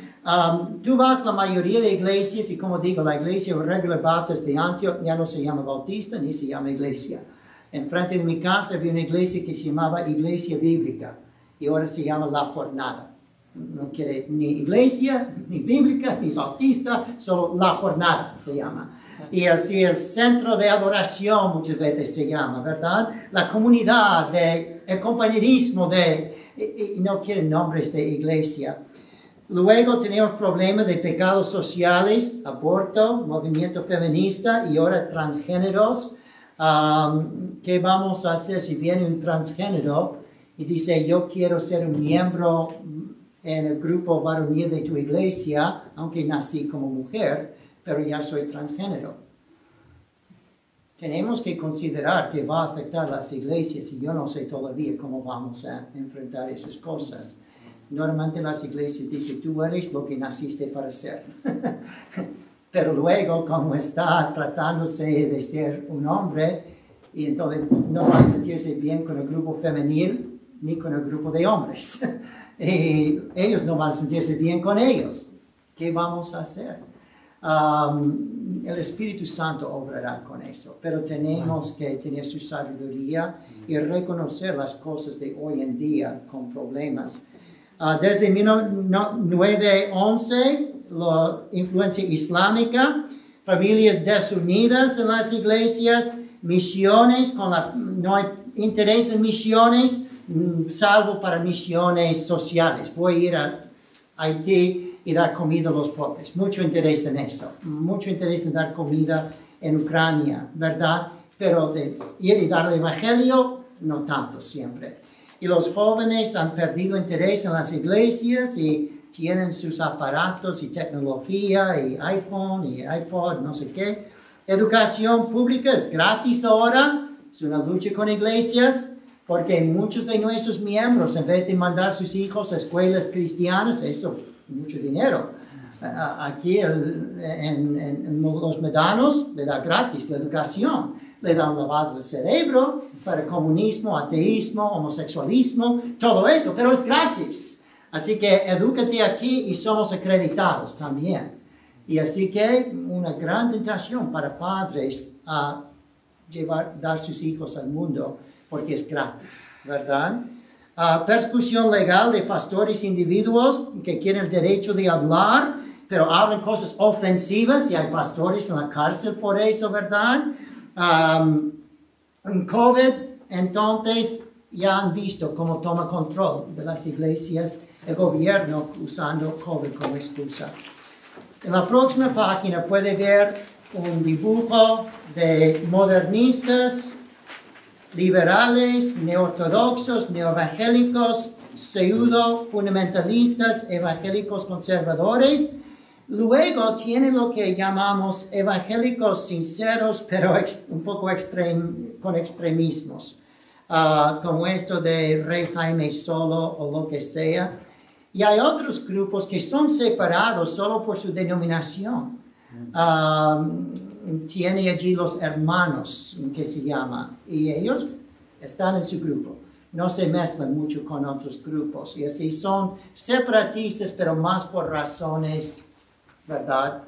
Tú vas a la mayoría de iglesias y como digo, la iglesia Regular Baptist de Antioch ya no se llama Bautista ni se llama iglesia. Enfrente de mi casa había una iglesia que se llamaba Iglesia Bíblica y ahora se llama La Jornada. No quiere ni iglesia, ni bíblica, ni bautista, solo La Jornada se llama. Y así el centro de adoración muchas veces se llama, ¿verdad? La comunidad, el compañerismo y no quieren nombres de iglesia. Luego tenemos problemas de pecados sociales, aborto, movimiento feminista y ahora transgéneros. ¿Qué vamos a hacer si viene un transgénero y dice yo quiero ser un miembro en el grupo varonil de tu iglesia, aunque nací como mujer, pero ya soy transgénero? Tenemos que considerar que va a afectar las iglesias y yo no sé todavía cómo vamos a enfrentar esas cosas. Normalmente las iglesias dicen, tú eres lo que naciste para ser. Pero luego, como está tratándose de ser un hombre, y entonces no va a sentirse bien con el grupo femenil ni con el grupo de hombres. Y ellos no van a sentirse bien con ellos. ¿Qué vamos a hacer? El Espíritu Santo obrará con eso, pero tenemos que tener su sabiduría y reconocer las cosas de hoy en día con problemas. Desde 1911, la influencia islámica, familias desunidas en las iglesias, misiones, no hay interés en misiones, salvo para misiones sociales. Voy a ir a Haití y dar comida a los pobres. Mucho interés en eso. Mucho interés en dar comida en Ucrania, ¿verdad? Pero de ir y dar el evangelio, no tanto siempre. Y los jóvenes han perdido interés en las iglesias y tienen sus aparatos y tecnología y iPhone y iPod, no sé qué. Educación pública es gratis ahora. Es una lucha con iglesias porque muchos de nuestros miembros, en vez de mandar a sus hijos a escuelas cristianas, eso mucho dinero. Aquí en los medanos le da gratis la educación. Le da un lavado de cerebro para comunismo, ateísmo, homosexualismo, todo eso, pero es gratis. Así que edúcate aquí y somos acreditados también. Y así que una gran tentación para padres a dar sus hijos al mundo porque es gratis, ¿verdad? Persecución legal de pastores individuos que quieren el derecho de hablar, pero hablan cosas ofensivas y hay pastores en la cárcel por eso, ¿verdad? En COVID, entonces, ya han visto cómo toma control de las iglesias el gobierno usando COVID como excusa. En la próxima página puede ver un dibujo de modernistas, liberales, neortodoxos, neoevangélicos, pseudo-fundamentalistas, evangélicos conservadores. Luego tiene lo que llamamos evangélicos sinceros, pero un poco con extremismos, como esto de Rey Jaime Solo o lo que sea. Y hay otros grupos que son separados solo por su denominación. Tiene allí los hermanos, que se llama, y ellos están en su grupo. No se mezclan mucho con otros grupos. Y así son separatistas, pero más por razones, ¿verdad?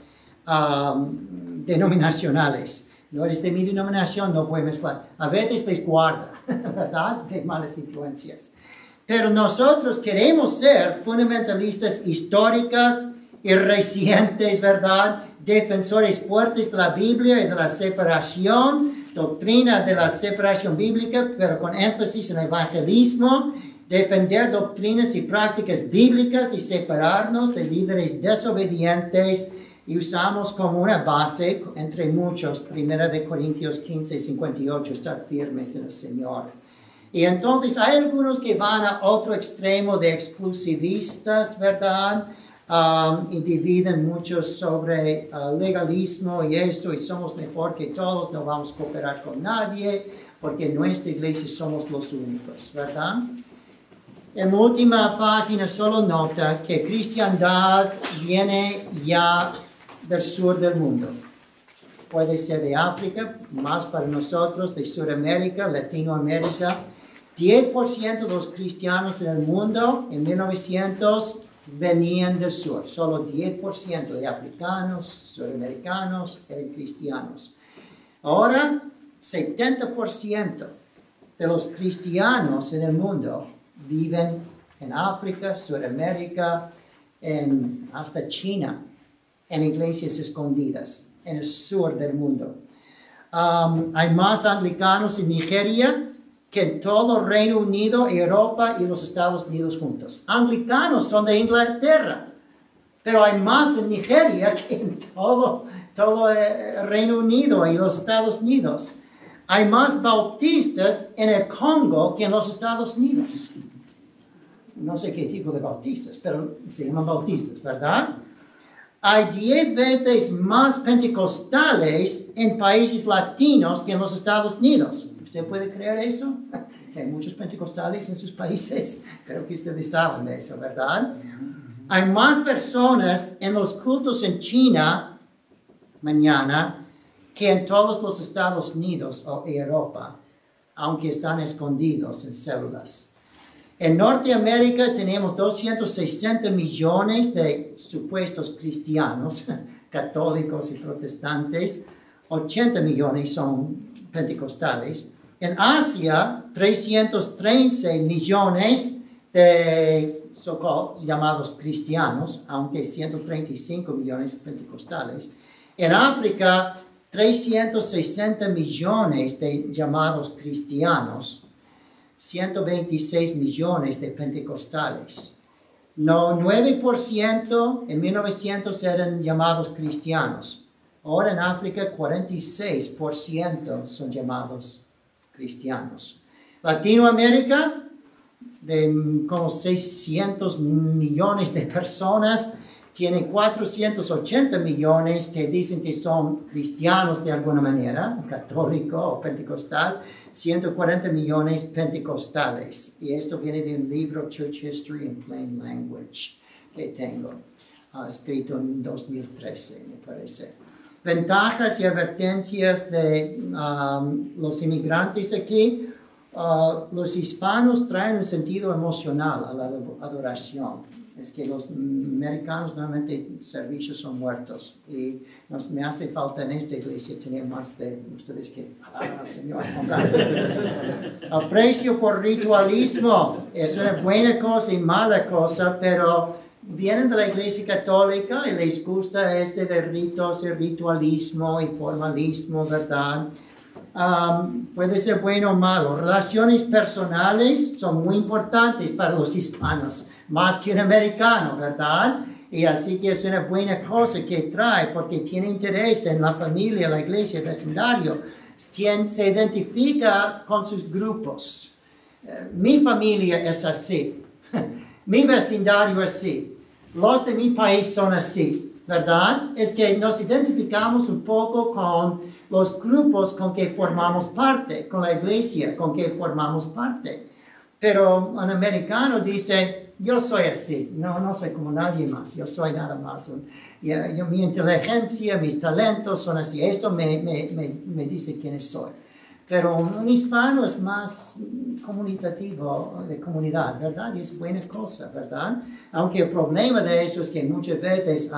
Denominacionales. No eres de mi denominación, no puedes mezclar. A veces les guarda, ¿verdad? De malas influencias. Pero nosotros queremos ser fundamentalistas históricas y recientes, ¿verdad? Defensores fuertes de la Biblia y de la separación, doctrina de la separación bíblica, pero con énfasis en el evangelismo, defender doctrinas y prácticas bíblicas y separarnos de líderes desobedientes, y usamos como una base, entre muchos, 1 Corintios 15, 58, estar firmes en el Señor. Y entonces hay algunos que van a otro extremo de exclusivistas, ¿verdad? Y dividen mucho sobre legalismo y esto, y somos mejor que todos, no vamos a cooperar con nadie, porque en nuestra iglesia somos los únicos, ¿verdad? En la última página solo nota que cristiandad viene ya del sur del mundo. Puede ser de África, más para nosotros, de Sudamérica, Latinoamérica. 10% de los cristianos en el mundo en 1900 venían del sur. Solo 10% de africanos, sudamericanos eran cristianos. Ahora, 70% de los cristianos en el mundo viven en África, Sudamérica, hasta China, en iglesias escondidas, en el sur del mundo. Hay más anglicanos en Nigeria que en todo el Reino Unido, Europa y los Estados Unidos juntos. Anglicanos son de Inglaterra, pero hay más en Nigeria que en todo el Reino Unido y los Estados Unidos. Hay más bautistas en el Congo que en los Estados Unidos. No sé qué tipo de bautistas, pero se llaman bautistas, ¿verdad? Hay 10 veces más pentecostales en países latinos que en los Estados Unidos. ¿Usted puede creer eso? Que hay muchos pentecostales en sus países. Creo que ustedes saben de eso, ¿verdad? Hay más personas en los cultos en China mañana que en todos los Estados Unidos o Europa, aunque están escondidos en células. En Norteamérica tenemos 260 millones de supuestos cristianos, católicos y protestantes. 80 millones son pentecostales. En Asia, 313 millones de llamados cristianos, aunque 135 millones pentecostales. En África, 360 millones de llamados cristianos, 126 millones de pentecostales. No, 9% en 1900 eran llamados cristianos. Ahora en África, 46% son llamados cristianos. Latinoamérica, de como 600 millones de personas, tiene 480 millones que dicen que son cristianos de alguna manera, católico o pentecostal, 140 millones pentecostales. Y esto viene de un libro, Church History in Plain Language, que tengo, escrito en 2013, me parece. Ventajas y advertencias de los inmigrantes aquí. Los hispanos traen un sentido emocional a la adoración. Es que los americanos normalmente servicios son muertos y me hace falta en esta iglesia tener más de ustedes que alaban al Señor con ganas. Aprecio por ritualismo es una buena cosa y mala cosa, pero vienen de la iglesia católica y les gusta de ritos y ritualismo y formalismo, ¿verdad? Puede ser bueno o malo. Relaciones personales son muy importantes para los hispanos, más que un americano, ¿verdad? Y así que es una buena cosa que trae, porque tiene interés en la familia, la iglesia, el vecindario. Se identifica con sus grupos. Mi familia es así. Mi vecindario es así. Los de mi país son así, ¿verdad? Es que nos identificamos un poco con los grupos con que formamos parte, con la iglesia con que formamos parte. Pero un americano dice, yo soy así, no soy como nadie más, yo soy nada más. Mi inteligencia, mis talentos son así, esto me dice quién soy. Pero un hispano es más comunitativo, de comunidad, ¿verdad? Y es buena cosa, ¿verdad? Aunque el problema de eso es que muchas veces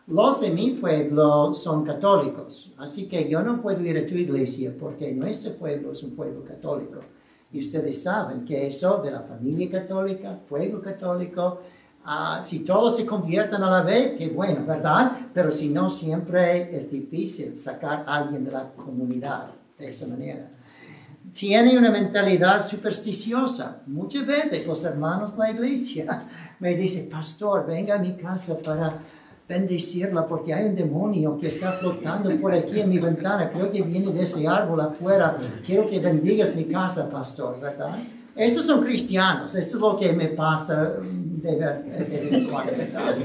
los de mi pueblo son católicos. Así que yo no puedo ir a tu iglesia porque nuestro pueblo es un pueblo católico. Y ustedes saben que eso de la familia católica, pueblo católico, si todos se convierten a la vez, qué bueno, ¿verdad? Pero si no, siempre es difícil sacar a alguien de la comunidad de esa manera. Tiene una mentalidad supersticiosa. Muchas veces los hermanos de la iglesia me dicen, pastor, venga a mi casa para bendecirla porque hay un demonio que está flotando por aquí en mi ventana. Creo que viene de ese árbol afuera. Quiero que bendigas mi casa, pastor, ¿verdad? Estos son cristianos. Esto es lo que me pasa de vez en cuando, ¿verdad?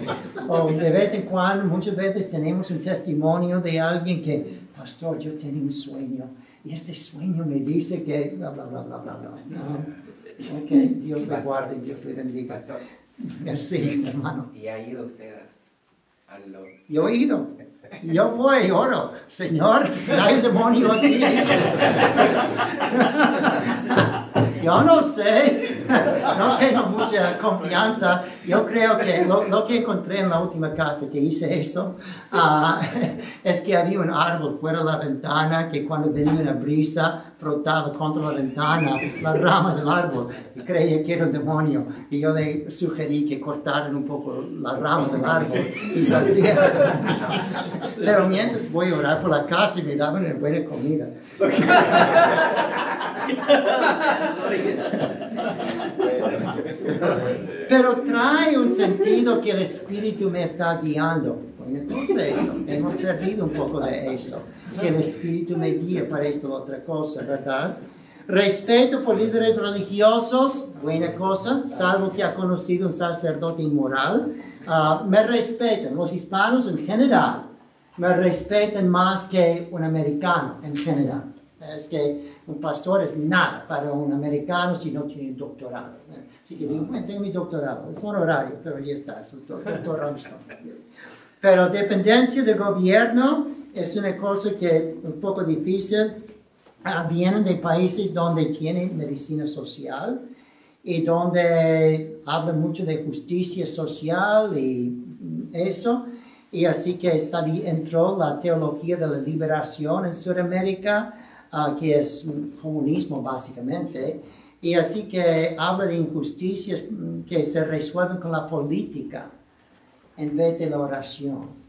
O de vez en cuando, muchas veces tenemos un testimonio de alguien que, pastor, yo tenía un sueño. Y este sueño me dice que bla, bla, bla, bla, bla, bla. Ok, Dios le guarde y Dios le bendiga. Pastor. Merci, hermano. ¿Y ha ido usted al Yo he ido. Yo voy, oro. Señor, si hay un demonio aquí. Yo no sé. No tengo mucha confianza. Yo creo que lo que encontré en la última casa que hice eso, es que había un árbol fuera de la ventana que cuando venía una brisa frotaba contra la ventana la rama del árbol y creía que era un demonio. Y yo le sugerí que cortaran un poco la rama del árbol y saldría. Pero mientras voy a orar por la casa y me daban una buena comida. Pero trae un sentido que el Espíritu me está guiando. Bueno, entonces eso, hemos perdido un poco de eso. Que el Espíritu me guíe para esto o otra cosa, ¿verdad? Respeto por líderes religiosos, buena cosa, salvo que ha conocido un sacerdote inmoral. Me respetan, los hispanos en general, me respetan más que un americano en general. Es que un pastor es nada para un americano si no tiene un doctorado. Así que digo, bueno, tengo mi doctorado, es honorario, pero ya está, es un doctor Armstrong. Pero dependencia del gobierno es una cosa que es un poco difícil. Vienen de países donde tienen medicina social y donde hablan mucho de justicia social y eso. Y así que entró la teología de la liberación en Sudamérica, que es un comunismo básicamente. Y así que habla de injusticias que se resuelven con la política en vez de la oración.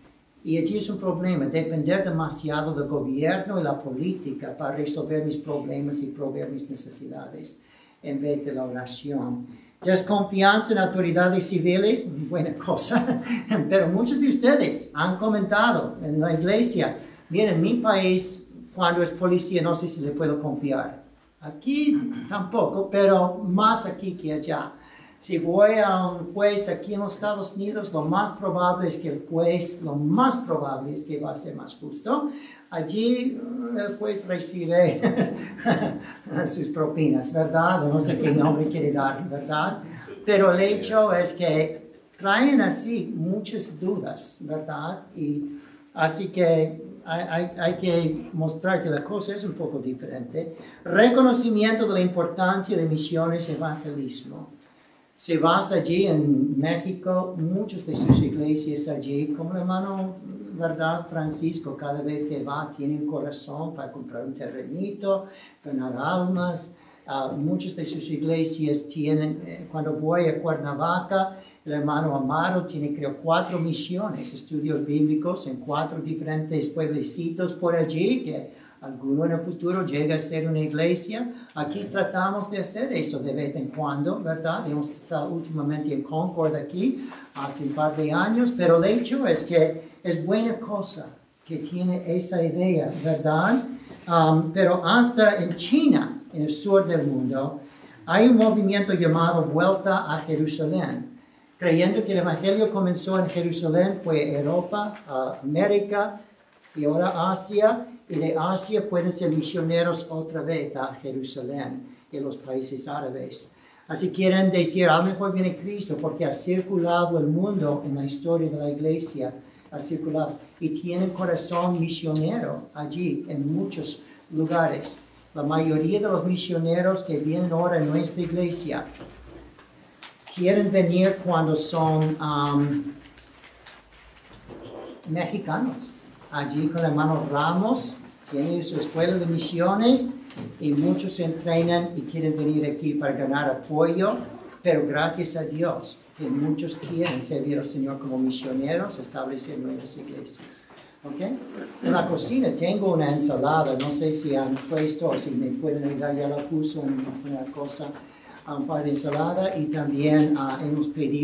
Y allí es un problema, depender demasiado del gobierno y la política para resolver mis problemas y proveer mis necesidades en vez de la oración. Desconfianza en autoridades civiles, buena cosa, pero muchos de ustedes han comentado en la iglesia, bien, en mi país, cuando es policía no sé si le puedo confiar. Aquí tampoco, pero más aquí que allá. Si voy a un juez aquí en los Estados Unidos, lo más probable es que el juez, lo más probable es que va a ser más justo. Allí el juez recibe sus propinas, ¿verdad? No sé qué nombre quiere dar, ¿verdad? Pero el hecho es que traen así muchas dudas, ¿verdad? Y así que hay que mostrar que la cosa es un poco diferente. Reconocimiento de la importancia de misiones y evangelismo. Si vas allí en México, muchas de sus iglesias allí, como el hermano, ¿verdad? Francisco, cada vez que va, tiene un corazón para comprar un terrenito, ganar almas. Muchas de sus iglesias tienen, cuando voy a Cuernavaca, el hermano Amaro tiene, creo, 4 misiones, estudios bíblicos en 4 diferentes pueblecitos por allí, que alguno en el futuro llega a ser una iglesia. Aquí tratamos de hacer eso de vez en cuando, ¿verdad? Hemos estado últimamente en Concord aquí, hace un par de años, pero el hecho es que es buena cosa que tiene esa idea, ¿verdad? Pero hasta en China, en el sur del mundo, hay un movimiento llamado Vuelta a Jerusalén, creyendo que el Evangelio comenzó en Jerusalén, fue Europa, América y ahora Asia, y de Asia pueden ser misioneros otra vez a Jerusalén y los países árabes. Así quieren decir, a lo mejor viene Cristo porque ha circulado el mundo en la historia de la iglesia, ha circulado, y tienen corazón misionero allí en muchos lugares. La mayoría de los misioneros que vienen ahora en nuestra iglesia quieren venir cuando son mexicanos. Allí con el hermano Ramos, tiene su escuela de misiones y muchos se entrenan y quieren venir aquí para ganar apoyo, pero gracias a Dios que muchos quieren servir al Señor como misioneros, establecer nuevas iglesias. ¿Ok? En la cocina tengo una ensalada, no sé si han puesto o si me pueden ayudar, ya la puso en una cosa, un par de ensalada y también hemos pedido